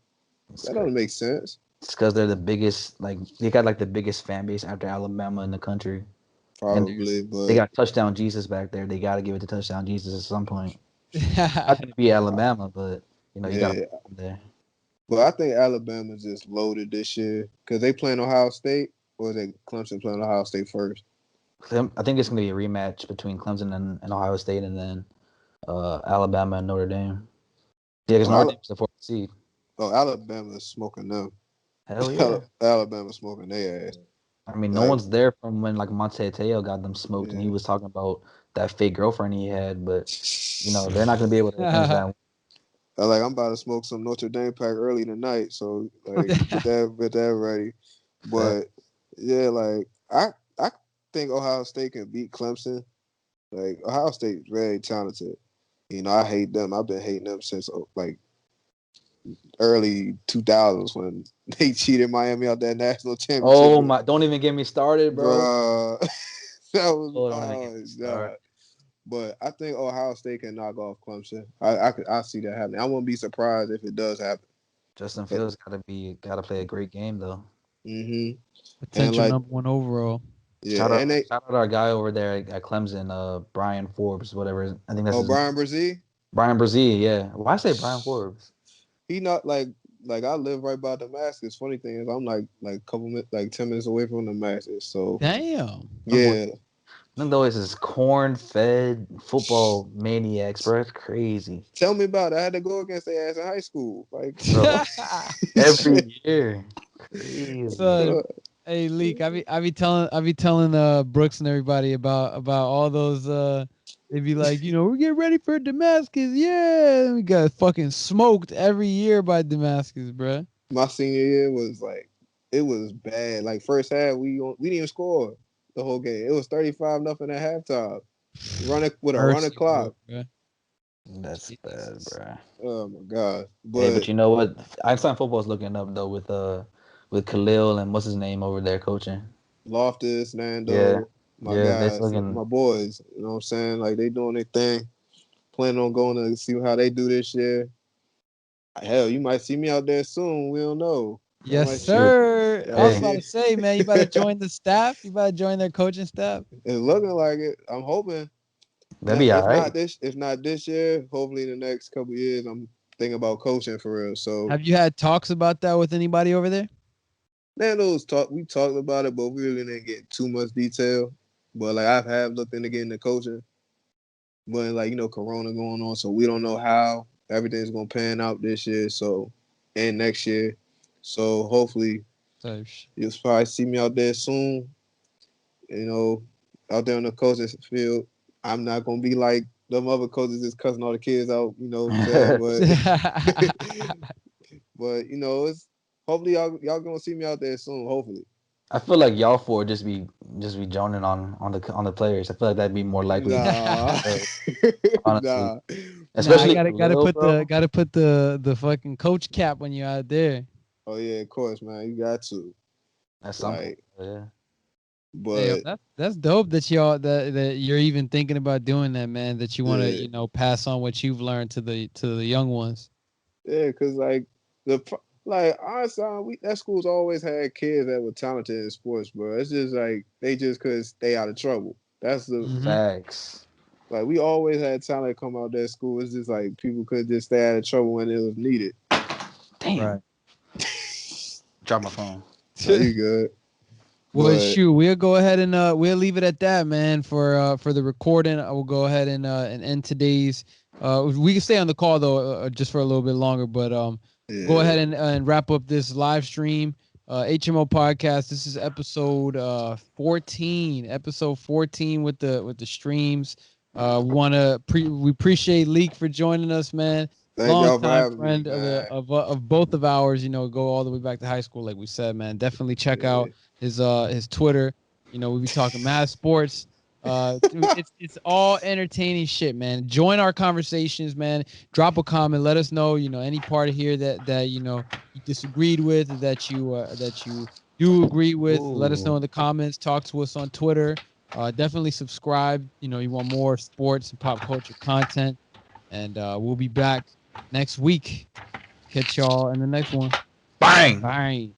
That doesn't make sense. It's because they're the biggest. Like they got like the biggest fan base after Alabama in the country. Probably, but they got Touchdown Jesus back there. They got to give it to Touchdown Jesus at some point. Not gonna be Alabama, but you got to put them there. But I think Alabama's just loaded this year because they playing Ohio State, or they Clemson playing Ohio State first. I think it's gonna be a rematch between Clemson and Ohio State, and then Alabama and Notre Dame. Yeah, because Notre Dame's the 4th seed. Oh, Alabama's smoking them. Hell yeah, Alabama's smoking their ass. I mean, no one's there from when like Monte Teo got them smoked, and he was talking about that fake girlfriend he had, but they're not gonna be able to avenge that. Like I'm about to smoke some Notre Dame pack early tonight, so like get that ready. But yeah, like I think Ohio State can beat Clemson. Like Ohio State is very talented. I hate them. I've been hating them since like early 2000s when they cheated Miami out that national championship. Oh my! Don't even get me started, bro. That was God. But I think Ohio State can knock off Clemson. I see that happening. I won't be surprised if it does happen. Justin Fields gotta play a great game though. Potential #1 overall. Yeah, shout out our guy over there at Clemson, Brian Forbes, whatever. I think that's his Brian Brzee. Brian Brzee, yeah. Why say Brian Forbes? He not like I live right by Damascus. Funny thing is, I'm like 10 minutes away from Damascus. So damn. Yeah. Them always is corn-fed football maniacs, bro. It's crazy. Tell me about it. I had to go against their ass in high school. Like every year. Crazy. So, hey, Leak, I be telling Brooks and everybody about all those they be like, we get ready for Damascus. Yeah, we got fucking smoked every year by Damascus, bro. My senior year was like, it was bad. Like first half, we didn't even score the whole game. It was 35-0 at halftime. Running with a running clock. Bro. That's bad, bro. Oh my god! But you know what? Einstein football is looking up though with Khalil and what's his name over there coaching. Loftus, Nando, my guys, my boys. You know what I'm saying? Like they doing their thing. Planning on going to see how they do this year. Hell, you might see me out there soon. We don't know. Yes, sir. I was about to say, man, you better join the staff. You better join their coaching staff. It's looking like it. I'm hoping. That'd be all right. If not this year, hopefully in the next couple of years, I'm thinking about coaching for real. So, have you had talks about that with anybody over there? We talked about it, but we really didn't get too much detail. But like I have looked into getting the coaching, but like Corona going on, so we don't know how everything's gonna pan out this year. So, and next year. So hopefully, you'll probably see me out there soon. Out there on the coaching field. I'm not gonna be like them other coaches just cussing all the kids out, but it's hopefully y'all gonna see me out there soon. Hopefully, I feel like y'all four just be joning on the players. I feel like that'd be more likely. Nah. Honestly, nah. Especially gotta put the fucking coach cap when you're out there. Oh yeah, of course, man. You got to. That's something. Yeah. But that's dope that that you're even thinking about doing that, man. That you want to pass on what you've learned to the young ones. Yeah, because honestly, that school's always had kids that were talented in sports, bro. It's just like they just could stay out of trouble. That's the facts. Like we always had talent come out that school. It's just like people could just stay out of trouble when it was needed. Damn. Right. Drop my phone. Oh, you good? Well, But, shoot, we'll go ahead and we'll leave it at that, man. For the recording, I will go ahead and end today's. We can stay on the call though, just for a little bit longer. But go ahead and wrap up this live stream. HMO podcast. This is episode 14. Episode 14 with the streams. We appreciate Leak for joining us, man. thank y'all for Long-time having friend me, man. of both of ours. You know, go all the way back to high school, like we said, man. Definitely check out his Twitter. You know, we be talking mad sports. It's all entertaining shit, man. Join our conversations, man. Drop a comment. Let us know, any part of here that you disagreed with, or that you do agree with. Ooh. Let us know in the comments. Talk to us on Twitter. Definitely subscribe. You want more sports and pop culture content, and we'll be back next week. Catch y'all in the next one. Bang. Bye.